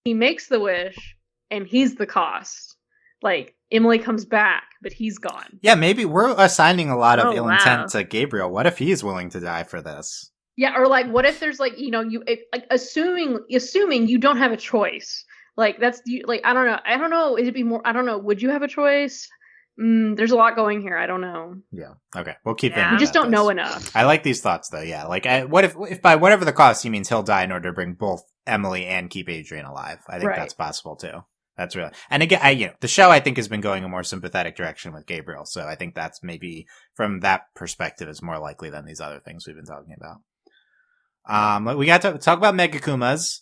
he makes the wish, and he's the cost. Like, Emily comes back, but he's gone. Yeah, maybe we're assigning a lot of ill intent to Gabriel. What if he's willing to die for this? Yeah, or, like, what if there's, like, you know, assuming you don't have a choice. Like, that's, like, I don't know. It'd be more, I don't know. Would you have a choice? There's a lot going here. I don't know. Yeah. Okay. We'll keep it. We just don't know enough. I like these thoughts, though. Yeah. Like, what if by whatever the cost, he means he'll die in order to bring both Emily and keep Adrian alive? I think that's possible too. That's really, and again, the show, I think, has been going a more sympathetic direction with Gabriel. So I think that's maybe from that perspective is more likely than these other things we've been talking about. We got to talk about Megakumas.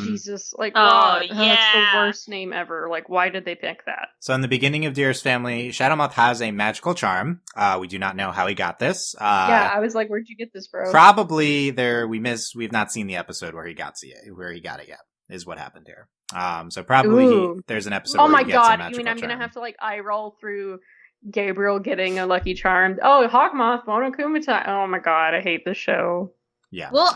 Jesus, like, Oh, that's the yeah. worst name ever. Like, why did they pick that? So in the beginning of Dearest Family, Shadowmoth has a magical charm. We do not know how he got this. Yeah, I was like, where'd you get this, bro? Probably we've not seen the episode where he got it yet, is what happened here. So probably there's an episode Oh where my he gets a god, magical you mean I'm charm. gonna have to like eye roll through Gabriel getting a lucky charm? Oh, Hawkmoth, Monokumatai. Oh my god, I hate this show. Yeah. Well,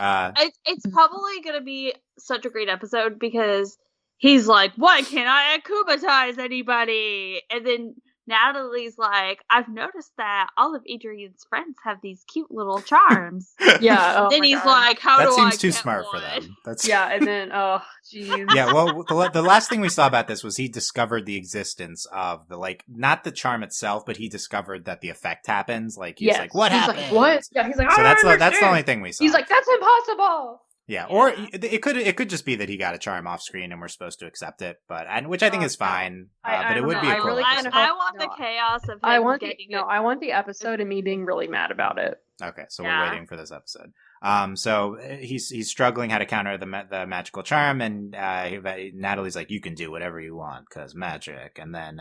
it's probably going to be such a great episode because he's like, why can't I akumatize anybody? And then Natalie's like, I've noticed that all of Adrian's friends have these cute little charms. Yeah. Oh Then my he's God. like, how that do I seems too get smart one? for them. That's Yeah, and then oh jeez. Yeah, well, the last thing we saw about this was he discovered the existence of the, like, not the charm itself, but he discovered that the effect happens. Like, he's like, what happened? Like, what? Yeah, he's like, So I that's don't that's the understand. only thing we saw. He's like, that's impossible. yeah, or it could just be that he got a charm off screen and we're supposed to accept it, which I think is fine. I But it don't would know. be a I cool really episode. kinda I want the chaos of him I want getting I want the episode and me being really mad about it. Okay, so Yeah. we're waiting for this episode. So he's struggling how to counter the magical charm, and Natalie's like, "You can do whatever you want, cause magic." And then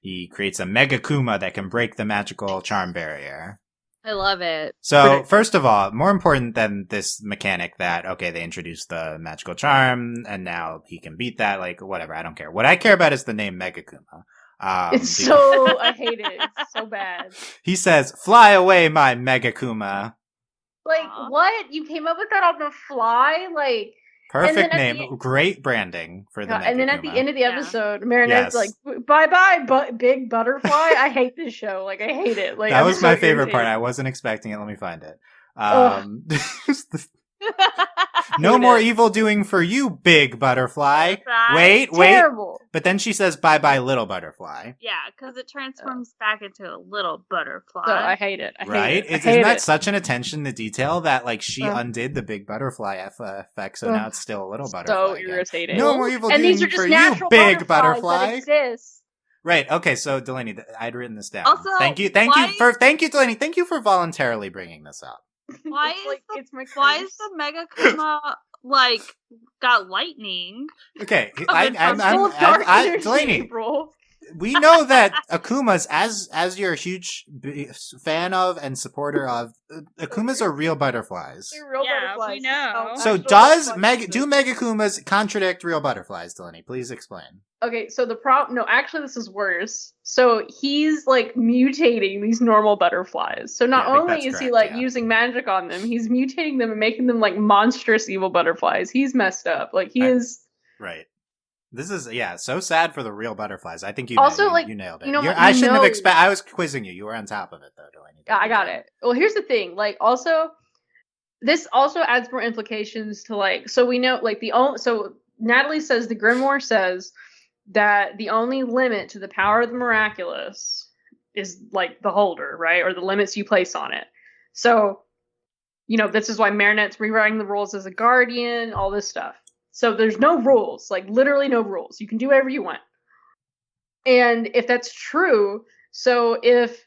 he creates a Megakuma that can break the magical charm barrier. I love it. So first of all, more important than this mechanic that they introduced the magical charm, and now he can beat that. Like whatever, I don't care. What I care about is the name Megakuma. It's so I hate it. It's so bad. He says, "Fly away, my Megakuma." Like Aw. what? You came up with that on the fly? Like Perfect then at name. Great branding for the Megakuma. and then at the end of the Yeah. episode, Marinette's like, "Bye bye, big butterfly." I hate this show. Like I hate it. Like that I'm was so my favorite part. irritated. I wasn't expecting it. Let me find it. Ugh. No Hate more it. evil doing for you, big butterfly. Right? Wait. Terrible. But then she says, "Bye bye, little butterfly." Yeah, because it transforms back into a little butterfly. So I hate it. I hate Right? it. I Isn't hate that it. such an attention to detail that like she Ugh. undid the big butterfly effect, so Ugh. now it's still a little butterfly. So again. irritating. No more evil and doing these are just for you, natural big butterflies butterfly. that exist. Right. Okay. So Delaney, I'd written this down. Also, thank you, why- Delaney. Thank you for voluntarily bringing this up. Why It's is like, the- it's my Why curse. is the Megakuma like got lightning? Okay, I'm Full of dark energy, Delaney. April. We know that Akumas, as you're a huge fan of and supporter of, Akumas are real butterflies. They're real Yeah, butterflies. we know. So Actual does butterflies. do Megakumas contradict real butterflies, Delaney? Please explain. Okay, so the problem. No, actually, this is worse. So he's like mutating these normal butterflies. So not Yeah, I think only that's is he correct, like yeah. using magic on them, he's mutating them and making them like monstrous evil butterflies. He's messed up. Like he is. Right. This is so sad for the real butterflies. I think you Also, nailed, like, you nailed it. you know, I you shouldn't know- have expected. I was quizzing you. You were on top of it though, Delaney. Yeah, I got it. Well, here's the thing. Like, also, this also adds more implications to like. So we know, like, so Natalie says the Grimoire says that the only limit to the power of the miraculous is like the holder, right, or the limits you place on it. So, this is why Marinette's rewriting the rules as a guardian, all this stuff. So there's no rules, like literally no rules. You can do whatever you want. And if that's true, so if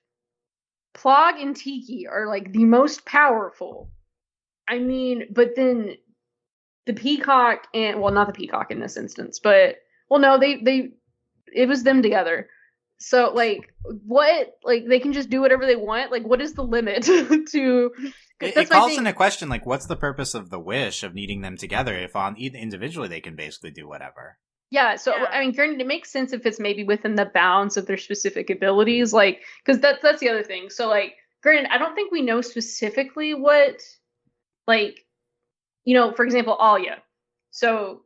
Plog and Tikki are like the most powerful, I mean, but then the Peacock and, well, not the Peacock in this instance, but, well, no, it was them together. So, like, what, like, they can just do whatever they want? Like, what is the limit to... It calls into question, like, what's the purpose of the wish of needing them together if on individually they can basically do whatever? Yeah, so, Yeah. I mean, granted, it makes sense if it's maybe within the bounds of their specific abilities, like, because that's the other thing. So, like, granted, I don't think we know specifically what, like, for example, Alia. So,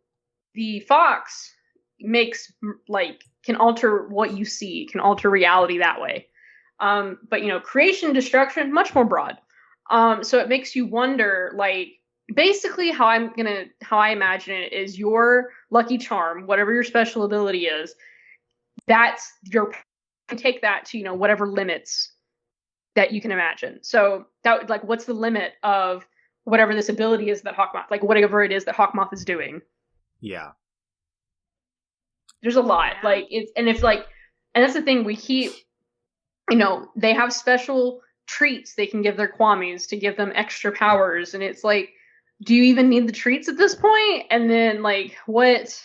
the fox makes, like, can alter what you see, can alter reality that way. But, creation, destruction, much more broad. So it makes you wonder, like, basically how I imagine it is your lucky charm, whatever your special ability is, that's you take that to, whatever limits that you can imagine. So that, like, what's the limit of whatever this ability is that Hawkmoth, like whatever it is that Hawkmoth is doing? Yeah. There's a lot. Yeah. Like, and that's the thing, we keep, they have special treats they can give their Kwamis to give them extra powers, and it's like, do you even need the treats at this point? And then like what,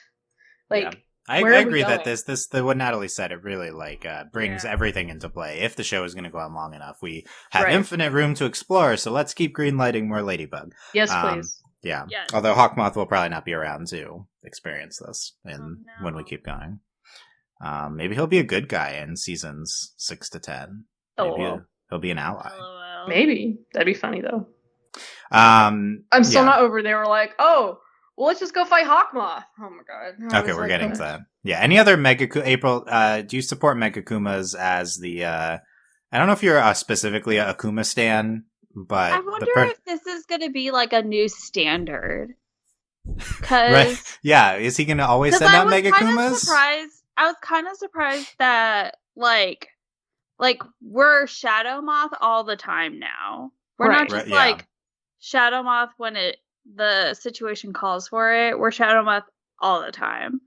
like. Yeah. I agree that what Natalie said, it really like brings everything into play. If the show is going to go on long enough, we have infinite room to explore. So let's keep greenlighting more Ladybug. Yes, please. Yeah. Yes. Although Hawkmoth will probably not be around to experience this when we keep going. Maybe he'll be a good guy in seasons 6 to 10. Maybe he'll be an ally. LOL. Maybe that'd be funny though. I'm still not over there. We're like, oh. Well, let's just go fight Hawkmoth. Oh my god. Okay, we're getting to that. Yeah. Any other April, do you support Megakumas as the, I don't know if you're specifically a Akuma stan, but... I wonder if this is going to be like a new standard. Right. Yeah, is he going to always send out Megakumas? I was kind of surprised that, like we're Shadow Moth all the time now. We're not just Shadow Moth when the situation calls for it. We're Shadow Moth all the time.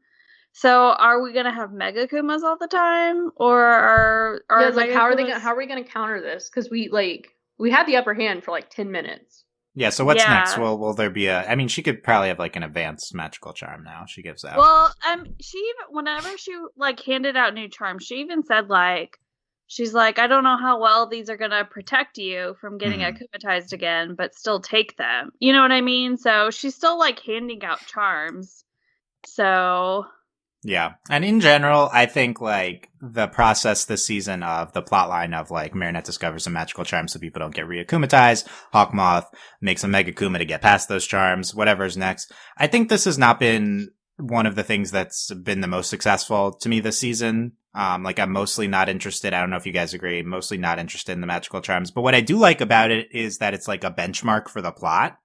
So are we gonna have Megakumas all the time, or are like how are we gonna counter this? Because we had the upper hand for like 10 minutes. Yeah. So what's next? Will there be I mean, she could probably have like an advanced magical charm now. She gives out. Well, she even whenever she like handed out new charms, she even said like. She's like, I don't know how well these are going to protect you from getting akumatized again, but still take them. You know what I mean? So she's still like handing out charms. So. Yeah. And in general, I think like the process this season of the plotline of like Marinette discovers a magical charm so people don't get reakumatized. Hawkmoth makes a Megakuma to get past those charms, whatever's next. I think this has not been one of the things that's been the most successful to me this season. Like I'm mostly not interested. I don't know if you guys agree. Mostly not interested in the magical charms. But what I do like about it is that it's like a benchmark for the plot.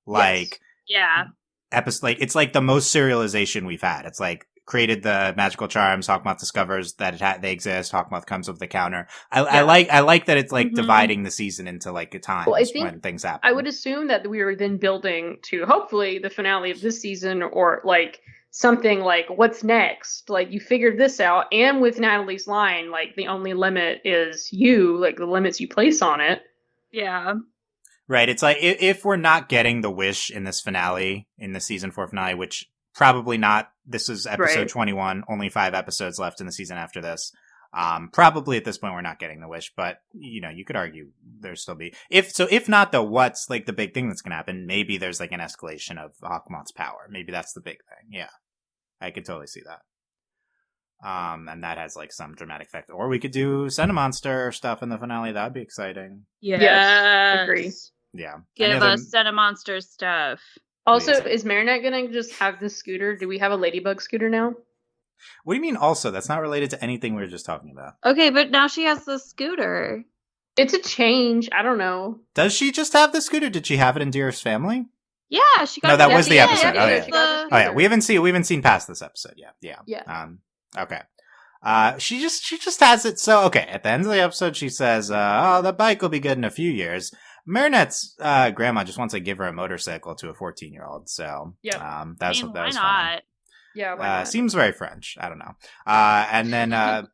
Like, it's like the most serialization we've had. It's like created the magical charms. Hawkmoth discovers that they exist. Hawkmoth comes up with the counter. I like that it's like dividing the season into like a time when things happen. I would assume that we were then building to hopefully the finale of this season, or like something like what's next. Like you figured this out, and with Natalie's line, like the only limit is you, like the limits you place on it. Yeah. Right. It's like if we're not getting the wish in this finale, in the season 4 finale, which probably not. This is episode 21. Only 5 episodes left in the season after this. Probably at this point we're not getting the wish, but you know, you could argue there's still be if not though, what's like the big thing that's gonna happen? Maybe there's like an escalation of Hawkmoth's power. Maybe that's the big thing. Yeah. I could totally see that. And that has like some dramatic effect. Or we could do Cinemonster stuff in the finale. That'd be exciting. Yes. Agree. Yeah. Give us Cinemonster stuff. Also, is Marinette gonna just have this scooter? Do we have a Ladybug scooter now? What do you mean also? That's not related to anything we were just talking about. Okay, but now she has the scooter. It's a change. I don't know. Does she just have the scooter? Did she have it in Dearest Family? Yeah, she got. No, that was the episode. Oh yeah. We haven't seen past this episode yet. Yeah. Okay. She just has it. So okay, at the end of the episode, she says, "Oh, the bike will be good in a few years." Marinette's grandma just wants to give her a motorcycle to a 14-year-old. So that's what that was. Why not? Funny. Yeah. Why not? Seems very French. I don't know. And then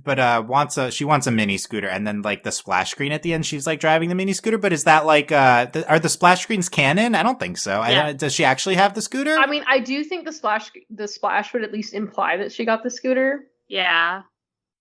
but she wants a mini scooter, and then like the splash screen at the end, she's like driving the mini scooter. But is that like are the splash screens canon? I don't think so. Yeah. Does she actually have the scooter? I mean, I do think the splash would at least imply that she got the scooter. Yeah.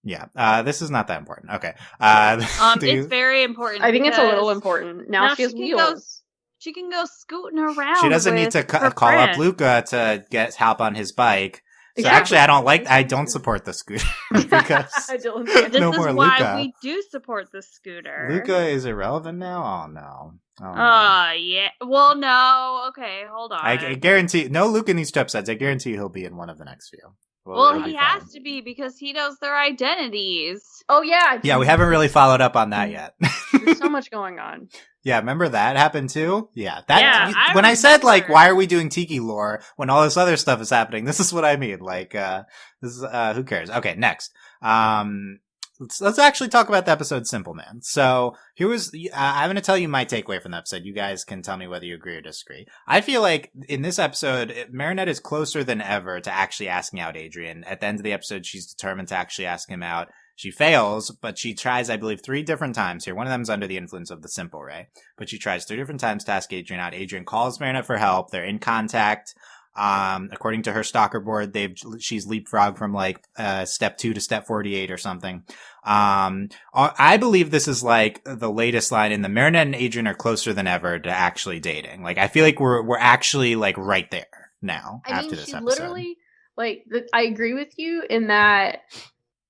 Yeah. This is not that important. Okay. It's very important. I think it's a little important. Now she has wheels. She can go scooting around. She doesn't need to call up Luca to get help on his bike. So actually, I don't support the scooter because this no is more why Luca. we do support the scooter. Luca is irrelevant now? Oh no. Yeah. Well, no. Okay, hold on. I guarantee no Luca in these 2 episodes. I guarantee he'll be in one of the next few. Well, he has to be because he knows their identities. Oh yeah. Yeah, we haven't really followed up on that yet. There's so much going on. Yeah, remember that happened too? Yeah. When I said like why are we doing Tikki lore when all this other stuff is happening? This is what I mean. Like this is who cares? Okay, next. Let's actually talk about the episode Simpleman. So here was I'm going to tell you my takeaway from the episode. You guys can tell me whether you agree or disagree. I feel like in this episode, Marinette is closer than ever to actually asking out Adrian. At the end of the episode, she's determined to actually ask him out. She fails, but she tries, I believe, 3 different times here. One of them's under the influence of the simple ray, but she tries 3 different times to ask Adrian out. Adrian calls Marinette for help. They're in contact. According to her stalker board, she's leapfrogged from like step 2 to step 48 or something. I believe this is like the latest line in the Marinette and Adrian are closer than ever to actually dating. Like, I feel like we're actually like right there now after this episode. Literally, like, I agree with you in that,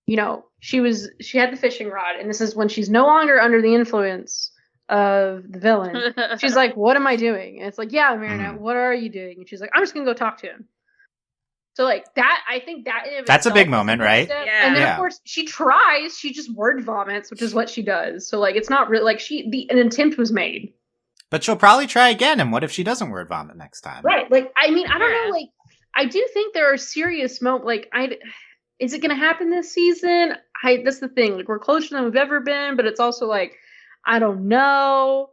you know, she had the fishing rod, and this is when she's no longer under the influence of the villain. She's like, what am I doing? And it's like, yeah, Marinette, what are you doing? And she's like, I'm just gonna go talk to him. So like that, I think that's a big moment, right? Yeah. And then of course she tries, she just word vomits, which is what she does. So like it's not really like an attempt was made. But she'll probably try again, and what if she doesn't word vomit next time? Right. Like, I mean, I don't know, like, I do think there are serious moments, like, is it going to happen this season? That's the thing. Like, we're closer than we've ever been, but it's also like, I don't know.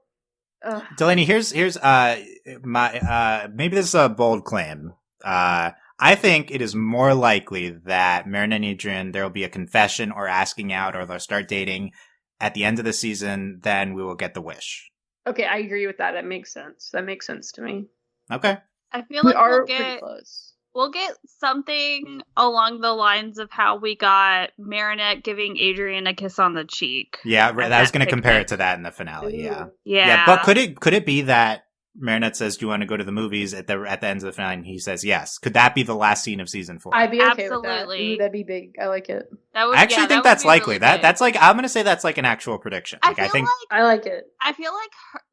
Delaney, here's my maybe this is a bold claim. I think it is more likely that Marinette and Adrian, there will be a confession or asking out, or they'll start dating at the end of the season. Then we will get the wish. Okay, I agree with that. That makes sense. That makes sense to me. Okay. I feel like pretty close. We'll get something along the lines of how we got Marinette giving Adrian a kiss on the cheek. Yeah, I was going to compare it to that in the finale. Ooh. Yeah. But could it be that Marinette says, "Do you want to go to the movies?" at the end of the finale, and he says yes? Could that be the last scene of season 4? I'd be okay with that. Ooh, that'd be big. I like it. That would, I actually think that's likely. Really that's like, I'm going to say that's like an actual prediction. Like, I think I like it. I feel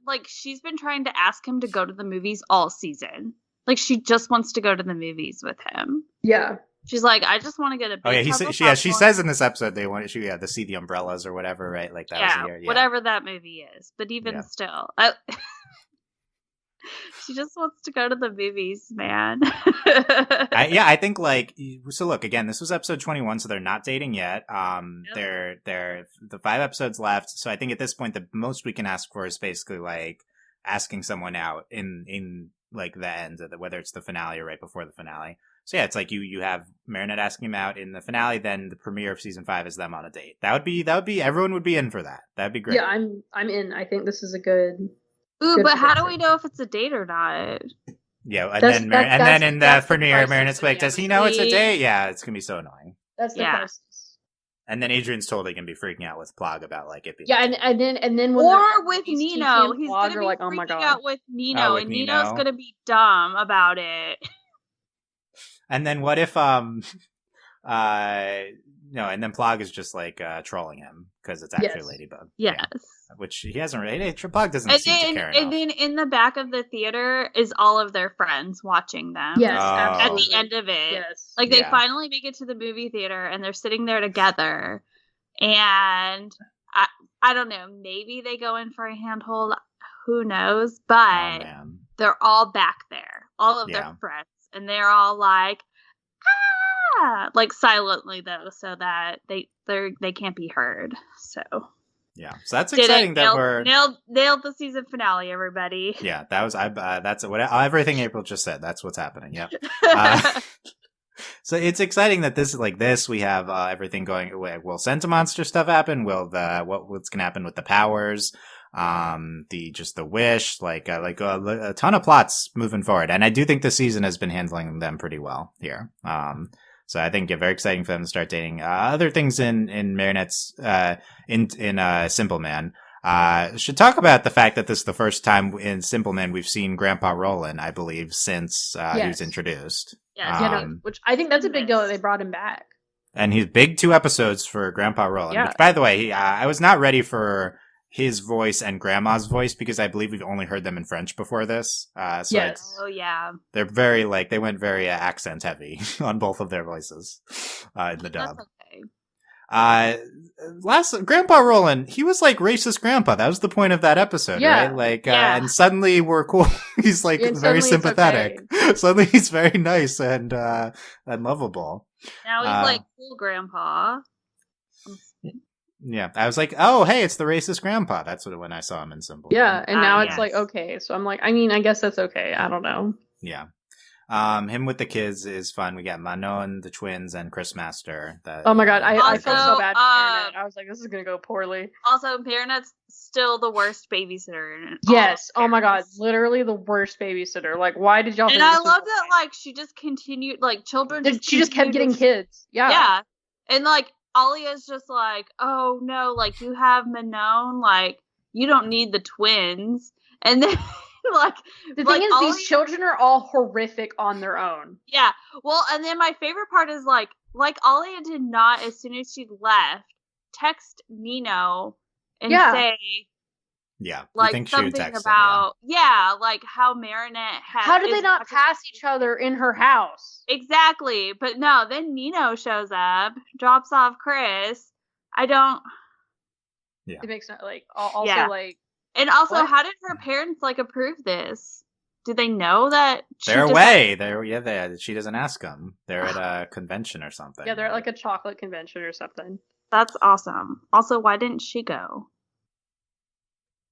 like she's been trying to ask him to go to the movies all season. Like, she just wants to go to the movies with him. Yeah. She's like, I just want to get a big she says in this episode they want to see the umbrellas or whatever, right? Like that. Yeah, whatever that movie is. But even still, she just wants to go to the movies, man. I think like, so look, again, this was episode 21, so they're not dating yet. They're the 5 episodes left. So I think at this point, the most we can ask for is basically like asking someone out in like the end of whether it's the finale or right before the finale. So yeah, it's like you have Marinette asking him out in the finale, then the premiere of season 5 is them on a date. That would be everyone would be in for that. That'd be great. Yeah, I'm in. I think this is a good. Ooh, good but how do prediction. we know if it's a date or not? Yeah, and then in the premiere, Marinette's like, "Does he know it's a date?" Yeah, it's gonna be so annoying. That's the process. And then Adrian's totally gonna be freaking out with Plog about like it being and then when or with Nino, he's gonna be like, freaking oh my God. out with Nino, with and Nino. Nino's gonna be dumb about it. And then what if no, and then Plog is just like trolling him because it's actually Ladybug. Yes. Yeah. Which he hasn't really. Plog doesn't seem to care enough. And then in the back of the theater is all of their friends watching them. Yes, At the end of it. Yes. Like they finally make it to the movie theater and they're sitting there together. And I don't know, maybe they go in for a handhold. Who knows? But they're all back there. All of their friends. And they're all like, like silently though, so that they can't be heard. So yeah, so that's exciting that we're nailed the season finale, everybody. Yeah, that was that's what everything April just said. That's what's happening. Yep. So it's exciting that this is like this. We have everything going. Will Sentimonster stuff happen? Will what's gonna happen with the powers? The wish, like a ton of plots moving forward, and I do think the season has been handling them pretty well here. So I think very exciting for them to start dating. Other things in Marinette's in Simpleman. Should talk about the fact that this is the first time in Simpleman we've seen Grandpa Roland, I believe, since he was introduced. Yeah, which I think that's a big deal that they brought him back. And he's big 2 episodes for Grandpa Roland. Yeah. Which, by the way, I was not ready for his voice and Grandma's voice because I believe we've only heard them in French before this. They're very they went very accent heavy on both of their voices in the dub. That's okay. Grandpa Roland, he was like racist grandpa. That was the point of that episode, right? And suddenly we're cool. He's like very sympathetic. Okay. Suddenly he's very nice and lovable. Now he's like cool grandpa. Yeah, I was like, oh, hey, it's the racist grandpa. That's when I saw him in Simpleman. Yeah, and now it's like, okay. So I'm like, I mean, I guess that's okay. I don't know. Yeah. Him with the kids is fun. We got Manon, the twins, and Chris Master. Oh my god, I felt Also, so bad for Marinette. I was like, this is gonna go poorly. Also, Marinette's still the worst babysitter in it. Yes. Oh my god, literally the worst babysitter. Like, why did y'all? And think I this was love that, okay? like, she just continued, like, children. She just kept getting kids. Yeah. Yeah, and like Alia's just like, oh no, like you have Manon, like you don't need the twins, and then. Like the thing is, these children are all horrific on their own. Yeah. Well, and then my favorite part is like Alia did not, as soon as she left, text Nino and say, yeah, like think something she would text about, like how Marinette had. How did they not pass each other in her house? Exactly, but no. Then Nino shows up, drops off Chris. I don't. Yeah. It makes no like also like. And also, how did her parents like approve this? Did they know that they're away? She doesn't ask them. They're at a convention or something. Yeah, they're at like a chocolate convention or something. That's awesome. Also, why didn't she go?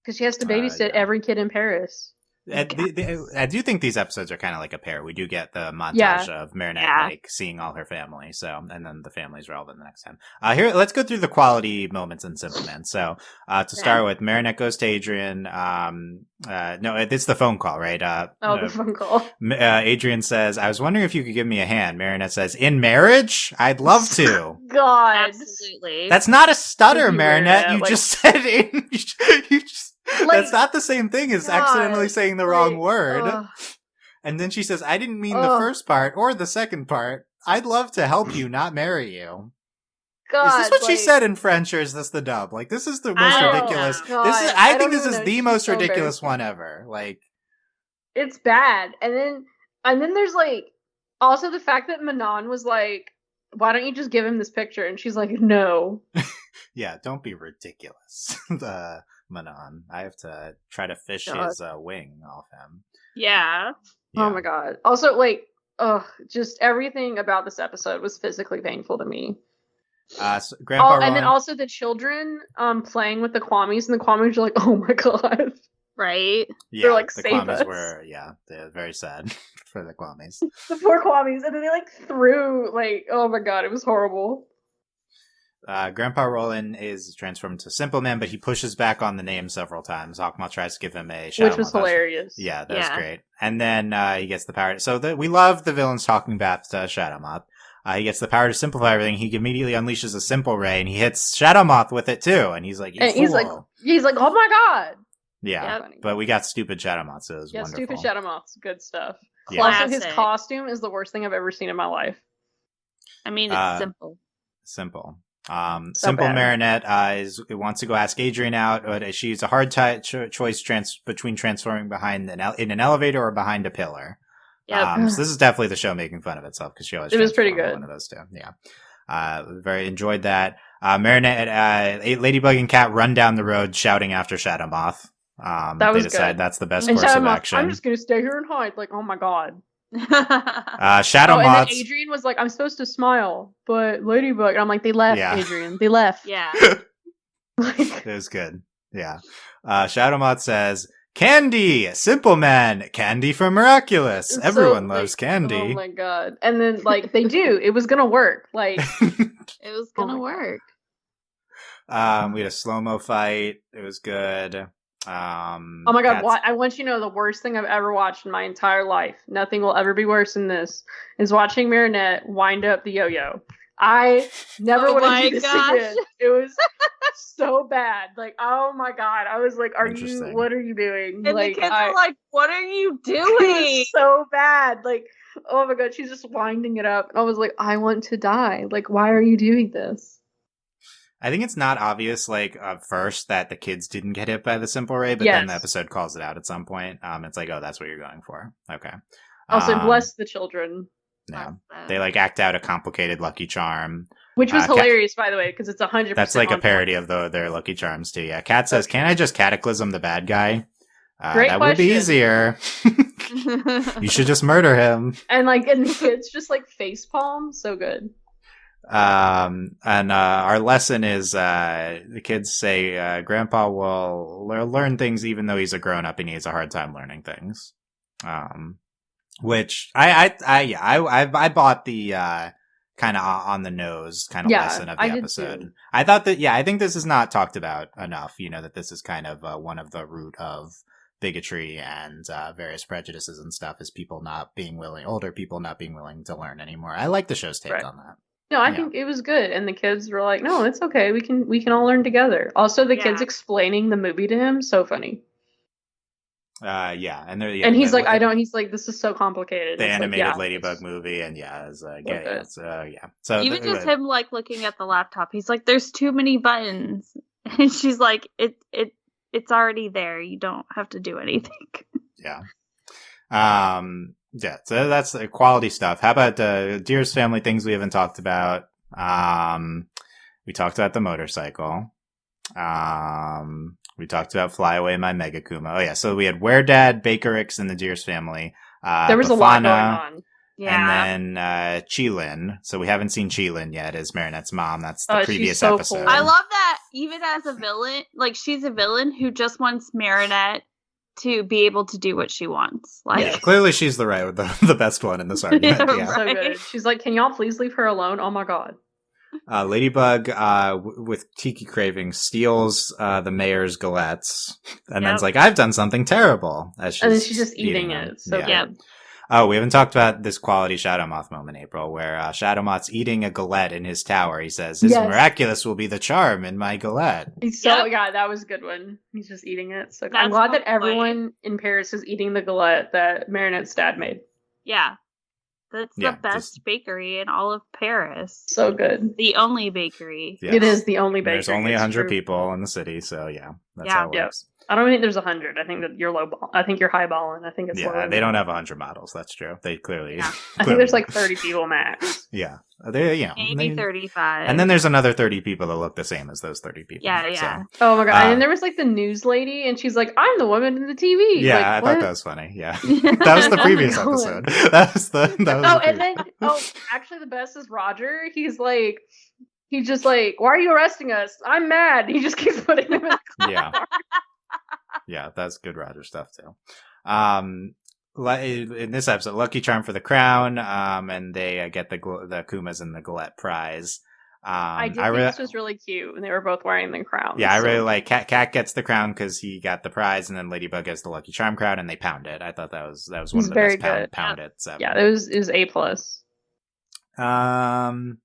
Because she has to babysit every kid in Paris. I do think these episodes are kind of like a pair. We do get the montage of Marinette like seeing all her family, and then the family's relevant the next time. Here, let's go through the quality moments in Simpleman. So to start with, Marinette goes to Adrian. No, it's the phone call, right? The phone call. Adrian says, "I was wondering if you could give me a hand." Marinette says, "In marriage, I'd love to." God, absolutely. That's not a stutter, Marinette. You just said in. You just. That's not the same thing as accidentally saying the wrong word. And then she says, I didn't mean the first part or the second part. I'd love to help you, not marry you. God, is this what she said in French, or is this the dub? Like, this is the most ridiculous. I think this is the most ridiculous one ever. Like, it's bad. And then there's like also the fact that Manon was like, why don't you just give him this picture? And she's like, no. Yeah, don't be ridiculous. Manon. I have to try to fish his wing off him. Yeah. Oh my god. Also, like, just everything about this episode was physically painful to me. So Grandpa and then also the children playing with the Kwamis, and the Kwamis are like, oh my god. Right? Yeah, they're like, the save Kwamis us. They're very sad for the Kwamis. The poor Kwamis, and then they like threw, like, oh my god, it was horrible. Grandpa Roland is transformed to Simpleman, but he pushes back on the name several times. Hawkmoth tries to give him a shadow, which was hilarious. Yeah, that was great. And then he gets the power. So we love the villains talking back to Shadow Moth. He gets the power to simplify everything. He immediately unleashes a simple ray, and he hits Shadow Moth with it too. And he's like, he's like, oh my god. Yeah, but we got stupid Shadow Moth, so it was wonderful. Stupid Shadow Moth's good stuff. Yeah. Also, his costume is the worst thing I've ever seen in my life. I mean, it's simple. Simple. Simple Marinette wants to go ask Adrian out, but she's a hard choice between transforming behind in an elevator or behind a pillar. Yep. So this is definitely the show making fun of itself because she always it was pretty good. One of those two. Yeah. Very enjoyed that. Marinette, Ladybug and Cat run down the road shouting after Shadow Moth. That was they decide good. That's the best course of action. I'm just gonna stay here and hide. Like, oh my god. Shadow Moth. And then Adrian was like, I'm supposed to smile, but Ladybug. And I'm like, they left, Adrian. They left. Yeah. It was good. Yeah. Shadow Moth says, Candy! Simpleman! Candy from Miraculous! Everyone loves candy. Oh my god. And then, like, they do. It was gonna work. Like, it was gonna work. We had a slow-mo fight. It was good. Oh my god, I want you to know the worst thing I've ever watched in my entire life. Nothing will ever be worse than this. Is watching Marinette wind up the yo-yo. I never want to do this again. It was so bad. Like, oh my god. I was like, what are you doing? And like, the kids were like, what are you doing? It was so bad. Like, oh my god, she's just winding it up. And I was like, I want to die. Like, why are you doing this? I think it's not obvious, like, at first that the kids didn't get hit by the simple ray, but then the episode calls it out at some point. It's like, oh, that's what you're going for. Okay. Also, bless the children. Yeah. They, like, act out a complicated Lucky Charm. Which was hilarious, by the way, because it's 100%. That's like a parody of their Lucky Charms, too. Yeah. Kat says, can I just cataclysm the bad guy? Great that question. Would be easier. You should just murder him. And the kids just, like, facepalm. So good. And our lesson is the kids say Grandpa will learn things even though he's a grown-up and he has a hard time learning things. which I bought the kind of on the nose kind of lesson of the episode. Too. I thought that I think this is not talked about enough. That this is kind of one of the root of bigotry and various prejudices and stuff is older people not being willing to learn anymore. I like the show's take on that. No, I think it was good, and the kids were like, "No, it's okay. We can all learn together." Also, the kids explaining the movie to him, so funny. And he's like, I don't. He's like, this is so complicated. The animated Ladybug movie, and So even just him like looking at the laptop, he's like, "There's too many buttons," and she's like, "It's already there. You don't have to do anything." Yeah. So that's quality stuff. How about Dearest Family things we haven't talked about? We talked about the motorcycle. We talked about Fly Away My Megakuma. Oh yeah, so we had Where Dad, Bakerix, and the Dearest Family. There was a lot going on. Yeah. And then Chilin. So we haven't seen Chilin yet as Marinette's mom. That's the previous episode. Cool. I love that even as a villain, like she's a villain who just wants Marinette to be able to do what she wants. Like clearly she's the best one in this argument. Right. So good. She's like, can y'all please leave her alone? Oh my god. Ladybug with Tikki Cravings steals the mayor's galettes and then's like, I've done something terrible. And then she's just eating it. So good. Oh, we haven't talked about this quality Shadow Moth moment, April, where Shadow Moth's eating a galette in his tower. He says, his Miraculous will be the charm in my galette. That was a good one. He's just eating it. So I'm glad that everyone in Paris is eating the galette that Marinette's dad made. Yeah. That's the best bakery in all of Paris. So good. The only bakery. Yes. It is the only bakery. There's only 100 people in the city, so that's how it works. I don't think there's 100. I think that you're I think you're highballing. I think it's low. They don't have 100 models. That's true. They clearly. Yeah. I think there's like 30 people max. Yeah. Maybe 35. And then there's another 30 people that look the same as those 30 people. Yeah, yeah. So, oh my god! And then there was like the news lady, and she's like, "I'm the woman in the TV." Yeah, like, I thought that was funny. Yeah, that was the previous episode. That was actually the best is Roger. He's just like, "Why are you arresting us? I'm mad." He just keeps putting him in the car. Yeah, that's good Roger stuff too. In this episode, Lucky Charm for the crown, and they get the Kumas and the Galette prize. I think this was really cute, and they were both wearing the crown. Yeah, I really like Cat gets the crown because he got the prize, and then Ladybug gets the Lucky Charm crown, and they pound it. I thought that was one of the best pounded. Yeah, it was A+. And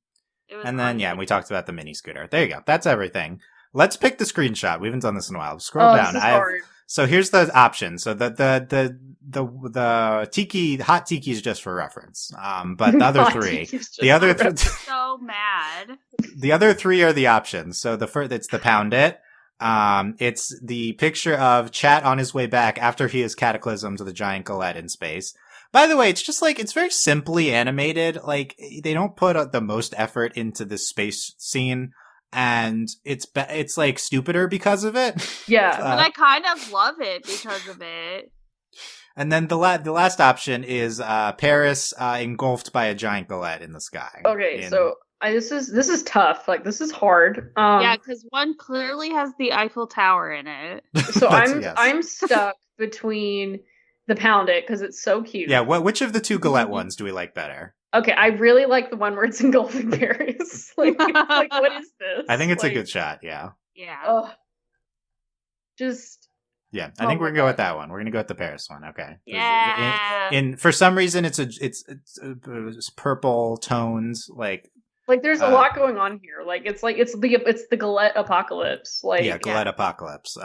then we talked about the mini scooter. There you go. That's everything. Let's pick the screenshot. We haven't done this in a while. Scroll down. So here's the option. So the Tikki, hot Tikki is just for reference. But the other three, so mad. The other three are the options. So it's the Pound It. It's the picture of Chat on his way back after he has cataclysmed the giant galette in space. By the way, it's just it's very simply animated. Like they don't put the most effort into this space scene. And it's like stupider because of it. Yeah, but I kind of love it because of it. And then the last option is Paris engulfed by a giant galette in the sky. Okay, so this is tough. Like this is hard. Yeah, because one clearly has the Eiffel Tower in it. So I'm stuck between the Pound It because it's so cute. Yeah, which of the two galette ones do we like better? Okay, I really like the one where it's engulfing Paris. Like what is this? I think it's a good shot. Yeah. Yeah. Yeah, I think we're gonna go with that one. We're gonna go with the Paris one. Okay. Yeah. For some reason, it's purple tones. Like there's a lot going on here. Like it's the Galette apocalypse. Galette apocalypse.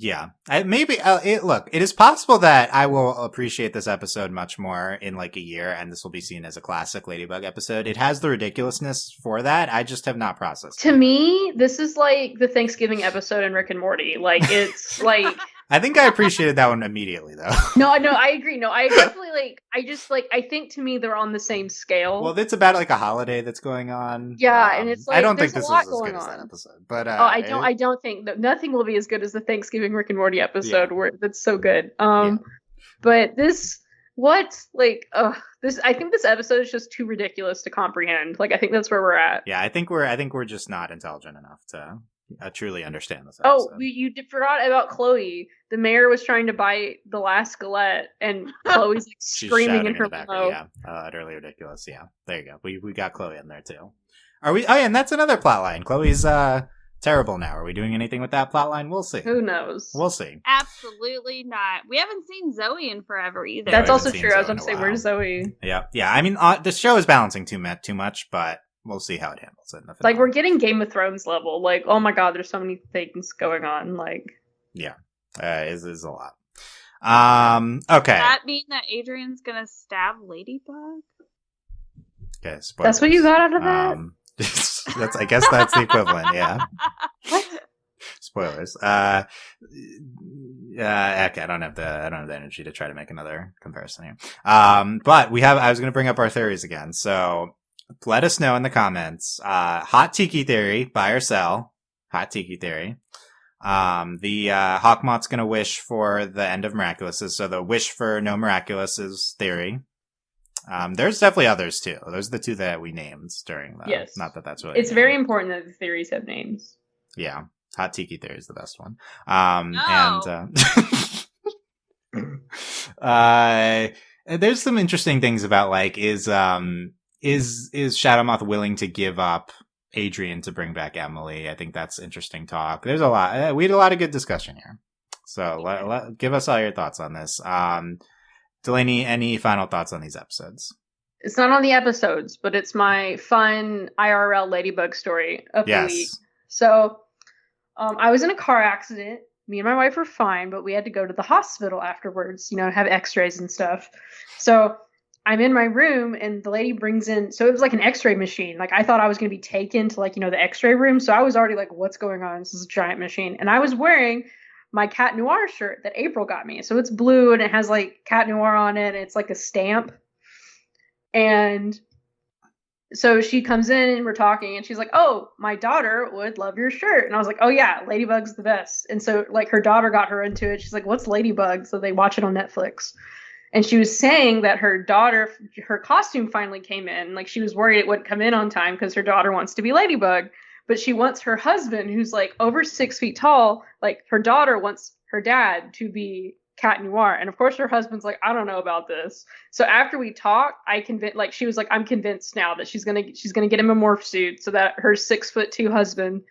Yeah, look, it is possible that I will appreciate this episode much more in like a year, and this will be seen as a classic Ladybug episode. It has the ridiculousness for that. I just have not processed. To me, this is like the Thanksgiving episode in Rick and Morty. Like it's like. I think I appreciated that one immediately, though. No, I agree. No, I definitely I think to me they're on the same scale. Well, it's about like a holiday that's going on. Yeah, and it's like I don't think this is as good as that episode. But I don't think nothing will be as good as the Thanksgiving Rick and Morty episode where that's so good. But this I think this episode is just too ridiculous to comprehend. Like I think that's where we're at. Yeah, I think we're just not intelligent enough to. truly understand this Oh, episode. you forgot about Chloe. The mayor was trying to bite the last skelet, and Chloe's like She's screaming shouting in her the background. pillow. Yeah, utterly ridiculous. Yeah, there you go. We got Chloe in there too. Are we? Oh, yeah, and that's another plot line. Chloe's terrible now. Are we doing anything with that plot line? We'll see. Who knows? We'll see. Absolutely not. We haven't seen Zoe in forever either. That's I also haven't true. seen I was Zoe going in to a say, where's Zoe? Yeah. I mean, the show is balancing too much, but we'll see how it handles it in the finale. Like, we're getting Game of Thrones level. Like, oh my god, there's so many things going on. Like, yeah, is a lot. Okay. Does that mean that Adrian's gonna stab Ladybug? Okay, spoilers. that's what you got out of that? I guess that's the equivalent. Yeah. What? Spoilers. Okay, I don't have the energy to try to make another comparison here. But I was going to bring up our theories again. So let us know in the comments. Hot Tikki theory, buy or sell. Hot Tikki theory. The Hawkmoth's going to wish for the end of Miraculous's. So the wish for no Miraculous's theory. There's definitely others too. Those are the two that we named during the. Yes. Not that that's really. It's very important that the theories have names. Yeah. Hot Tikki theory is the best one. And there's some interesting things about like is Shadowmoth willing to give up Adrian to bring back Emily? I think that's interesting talk. There's a lot. We had a lot of good discussion here. So give us all your thoughts on this. Delaney, any final thoughts on these episodes? It's not on the episodes, but it's my fun IRL Ladybug story of the week. So, I was in a car accident. Me and my wife were fine, but we had to go to the hospital afterwards, have x-rays and stuff. So I'm in my room and the lady brings in, so it was like an x-ray machine. Like I thought I was going to be taken to like, the x-ray room. So I was already like, what's going on? This is a giant machine. And I was wearing my Cat Noir shirt that April got me. So it's blue and it has like Cat Noir on it. And it's like a stamp. And so she comes in and we're talking and she's like, oh, my daughter would love your shirt. And I was like, oh yeah, Ladybug's the best. And so like her daughter got her into it. She's like, what's Ladybug? So they watch it on Netflix. And she was saying that her daughter, her costume finally came in. Like she was worried it wouldn't come in on time because her daughter wants to be Ladybug. But she wants her husband, who's like over 6 feet tall, like her daughter wants her dad to be Cat Noir. And of course her husband's like, I don't know about this. So after we talked, she was like, I'm convinced now that she's gonna get him a morph suit so that her 6'2" husband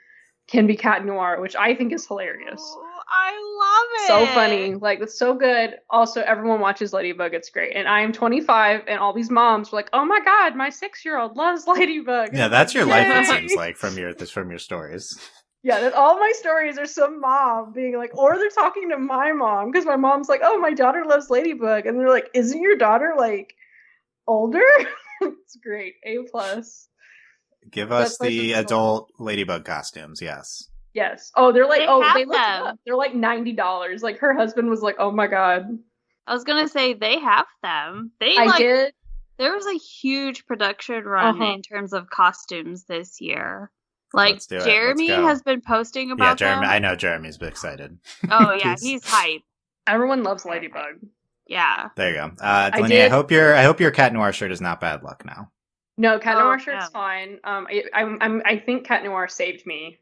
can be Cat Noir, which I think is hilarious. Oh, I love it. So funny. Like, it's so good. Also, everyone watches Ladybug. It's great. And I am 25, and all these moms were like, oh my god, my 6-year-old loves Ladybug. Yeah, that's your life, it Yay. seems like, from your stories. Yeah, that all my stories are some mom being like, or they're talking to my mom, because my mom's like, oh, my daughter loves Ladybug. And they're like, isn't your daughter, like, older? It's great. A+. Give us That's the like adult Ladybug costumes, yes. Yes. Oh, they're like, They looked have it them. up. They're like $90. Like, her husband was like, oh my god. I was gonna say they have them. I did. There was a huge production run in terms of costumes this year. Like Let's do it. Jeremy Let's go. has been posting Yeah, about Jeremy. them. I know Jeremy's excited. Oh yeah, he's hype. Everyone loves Ladybug. Yeah. There you go. Delaney, I hope your Cat Noir shirt is not bad luck now. No, Cat Oh, Noir shirt's yeah. fine. I think Cat Noir saved me.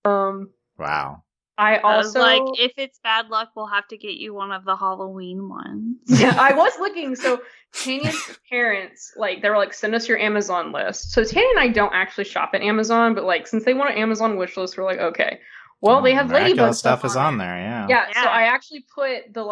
Wow. I I was also like, if it's bad luck, we'll have to get you one of the Halloween ones. yeah, I was looking. So Tanya's parents, like, they were like, send us your Amazon list. So Tanya and I don't actually shop at Amazon, but like, since they want an Amazon wish list, we're like, okay. Well, they have Ladybug Miraculous stuff is on there, yeah. Yeah, so Yeah. I actually put the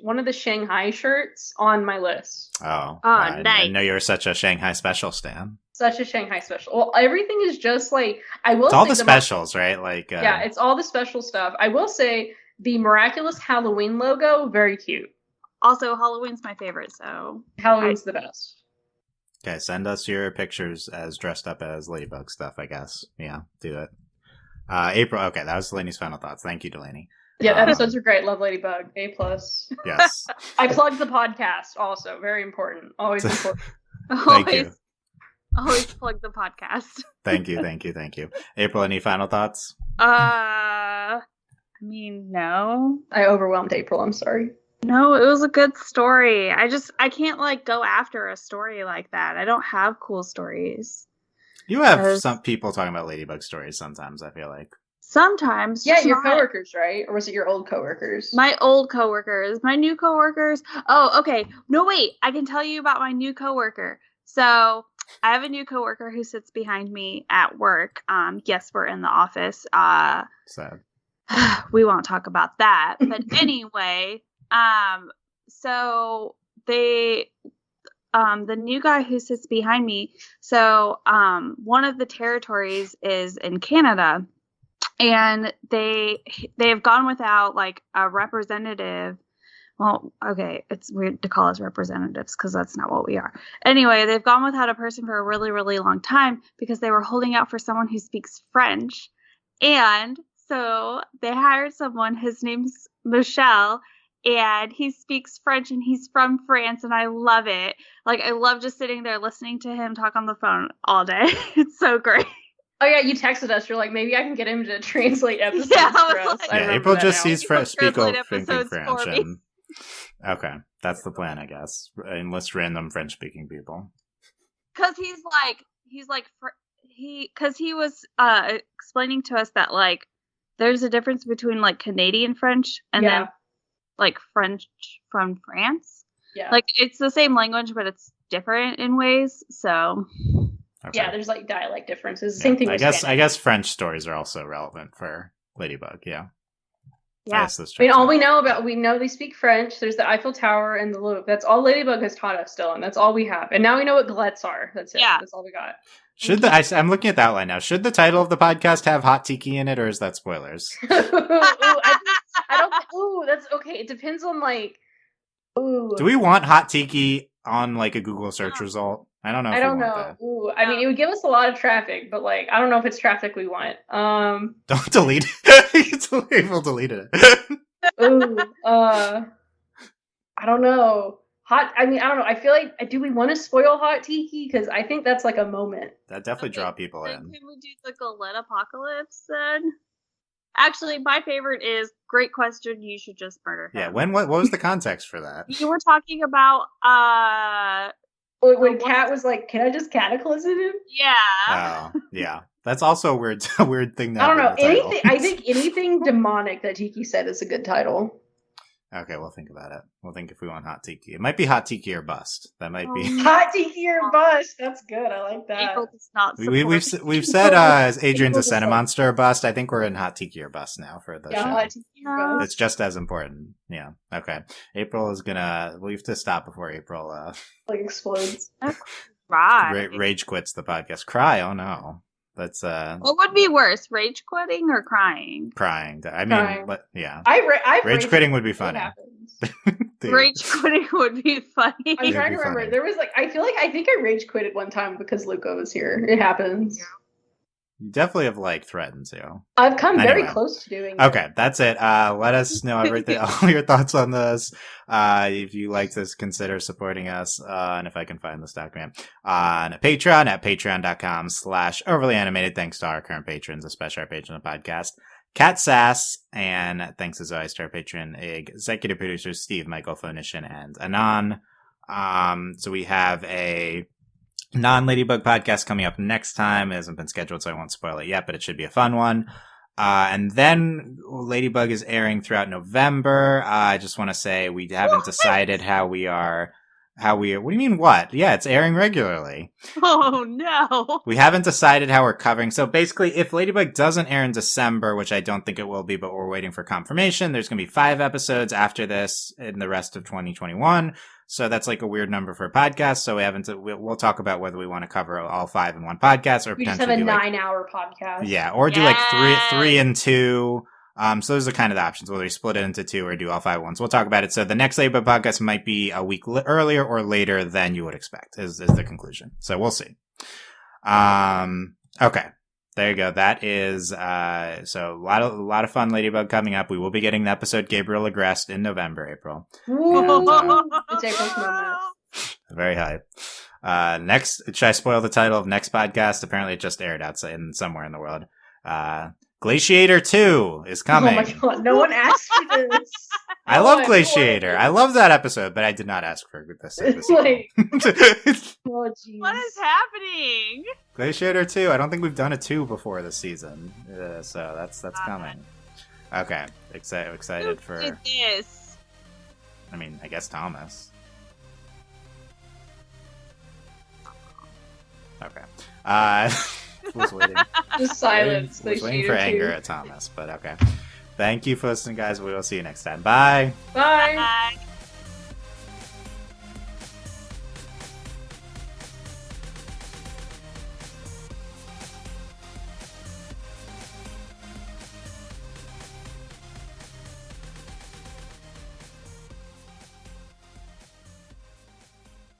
one of the Shanghai shirts on my list. Oh, Oh, nice. I know you were such a Shanghai special stan. Such a Shanghai special. Well, everything is just like, I will It's say all the specials, right? Like, yeah, it's all the special stuff. I will say the Miraculous Halloween logo, very cute. Also, Halloween's my favorite, so Halloween's the best. Okay, send us your pictures as dressed up as Ladybug stuff, I guess. Yeah, do it. April, okay, that was Delaney's final thoughts. Thank you, Delaney. Yeah, episodes are great. Love Ladybug. A+. Yes. I plugged the podcast also. Very important. Always important. Thank you. Always plug the podcast. Thank you. April, any final thoughts? I mean, no. I overwhelmed April. I'm sorry. No, it was a good story. I can't like go after a story like that. I don't have cool stories. You have some people talking about Ladybug stories sometimes, I feel like. Sometimes. Yeah, your coworkers, right? Or was it your old coworkers? My old coworkers. My new coworkers. Oh, okay. No, wait. I can tell you about my new coworker. So I have a new coworker who sits behind me at work. Yes, we're in the office. Sad. We won't talk about that. But anyway, so they, the new guy who sits behind me. So one of the territories is in Canada. And they have gone without like a representative. Well, okay, it's weird to call us representatives because that's not what we are. Anyway, they've gone without a person for a really, really long time because they were holding out for someone who speaks French. And so they hired someone, his name's Michel, and he speaks French and he's from France, and I love it. Like, I love just sitting there listening to him talk on the phone all day. It's so great. Oh yeah, you texted us. You're like, maybe I can get him to translate episodes Yeah, for us. like, Yeah, April just sees Translate speaking episodes French. for me. And... Okay, that's the plan, I guess. Enlist random French-speaking people. Because he was explaining to us that like there's a difference between like Canadian French and then like French from France. Yeah, like it's the same language, but it's different in ways. So. Okay. Yeah, there's like dialect differences. Same thing. I guess French stories are also relevant for Ladybug. Yeah. Yeah. I mean, all we know they speak French. There's the Eiffel Tower and the Louvre. That's all Ladybug has taught us still, and that's all we have. And now we know what galettes are. That's it. Yeah. That's all we got. I'm looking at the outline now. Should the title of the podcast have hot tiki in it, or is that spoilers? I don't. Ooh, that's okay. It depends on like. Ooh. Do we want hot tiki on like a Google search result? I don't know. I don't know. That. Ooh, I mean, it would give us a lot of traffic, but like, I don't know if it's traffic we want. Don't delete it. April deleted it. Ooh, I don't know. I mean, I don't know. I feel like, do we want to spoil hot tiki? Because I think that's like a moment. That definitely draw people in. Can we do the Galette Apocalypse then? Actually, my favorite is Great Question. You should just murder him. Yeah. What was the context for that? You were talking about when Kat was like, "Can I just cataclysm him?" Yeah. Oh, yeah. That's also a weird thing. I don't know anything. I think anything demonic that Tiki said is a good title. Okay, we'll think about it. We'll think if we want hot tiki. It might be hot tiki or bust. That might be hot tiki or bust. That's good. I like that. April does not we've said as Adrian's a Senna monster or bust. I think we're in hot tiki or bust now for the show. Hot tiki or bust. It's just as important. Yeah. Okay. April is gonna. We have to stop before April like explodes. Right. Rage quits the podcast. Cry. Oh no. That's What would be worse, rage quitting or crying? Crying. I mean, Crying. but yeah. Rage quitting would be funny. Rage quitting would be funny. I'm trying to remember. Funny. There was like I think I rage quitted one time because Luca was here. It happens. Yeah. You definitely have like threatened to. I've come very close to doing it. Okay, that's it. Let us know everything, all your thoughts on this. If you like this, consider supporting us. And if I can find this document on Patreon at patreon.com/overlyanimated. Thanks to our current patrons, especially our patron of the podcast, Kat Sass, and thanks as always to our patron executive producers Steve, Michael, Phoenician, and Anon. So we have a non-Ladybug podcast coming up next time. It hasn't been scheduled, so I won't spoil it yet, but it should be a fun one. And then Ladybug is airing throughout November. I just want to say we haven't decided how we are. What do you mean what? Yeah, it's airing regularly. Oh, no. We haven't decided how we're covering. So basically, if Ladybug doesn't air in December, which I don't think it will be, but we're waiting for confirmation, there's going to be 5 episodes after this in the rest of 2021. So that's like a weird number for a podcast. So we'll talk about whether we want to cover all 5 in one podcast or we just potentially have a do 9-hour podcast. Yeah, or do like three and 2. So those are kind of the options, whether we split it into 2 or do all 5 at once. We'll talk about it. So the next Ladybug podcast might be a week earlier or later than you would expect is the conclusion. So we'll see. Okay. There you go. That is, so a lot of fun Ladybug coming up. We will be getting the episode Gabriel Agrest in November, April. It's April's moment. Very hype. Next, should I spoil the title of next podcast? Apparently it just aired outside somewhere in the world. Glaciator 2 is coming. Oh my god, no one asked for this. I love Glaciator. I love that episode, but I did not ask for this. Like, oh jeez. What is happening? Glaciator 2. I don't think we've done a 2 before this season, so that's coming. Okay, excited for. Who did this? I mean, I guess Thomas. Okay. Was waiting. Just silence. Was waiting for anger at Thomas, but okay. Thank you for listening, guys. We will see you next time. Bye. Bye. Bye.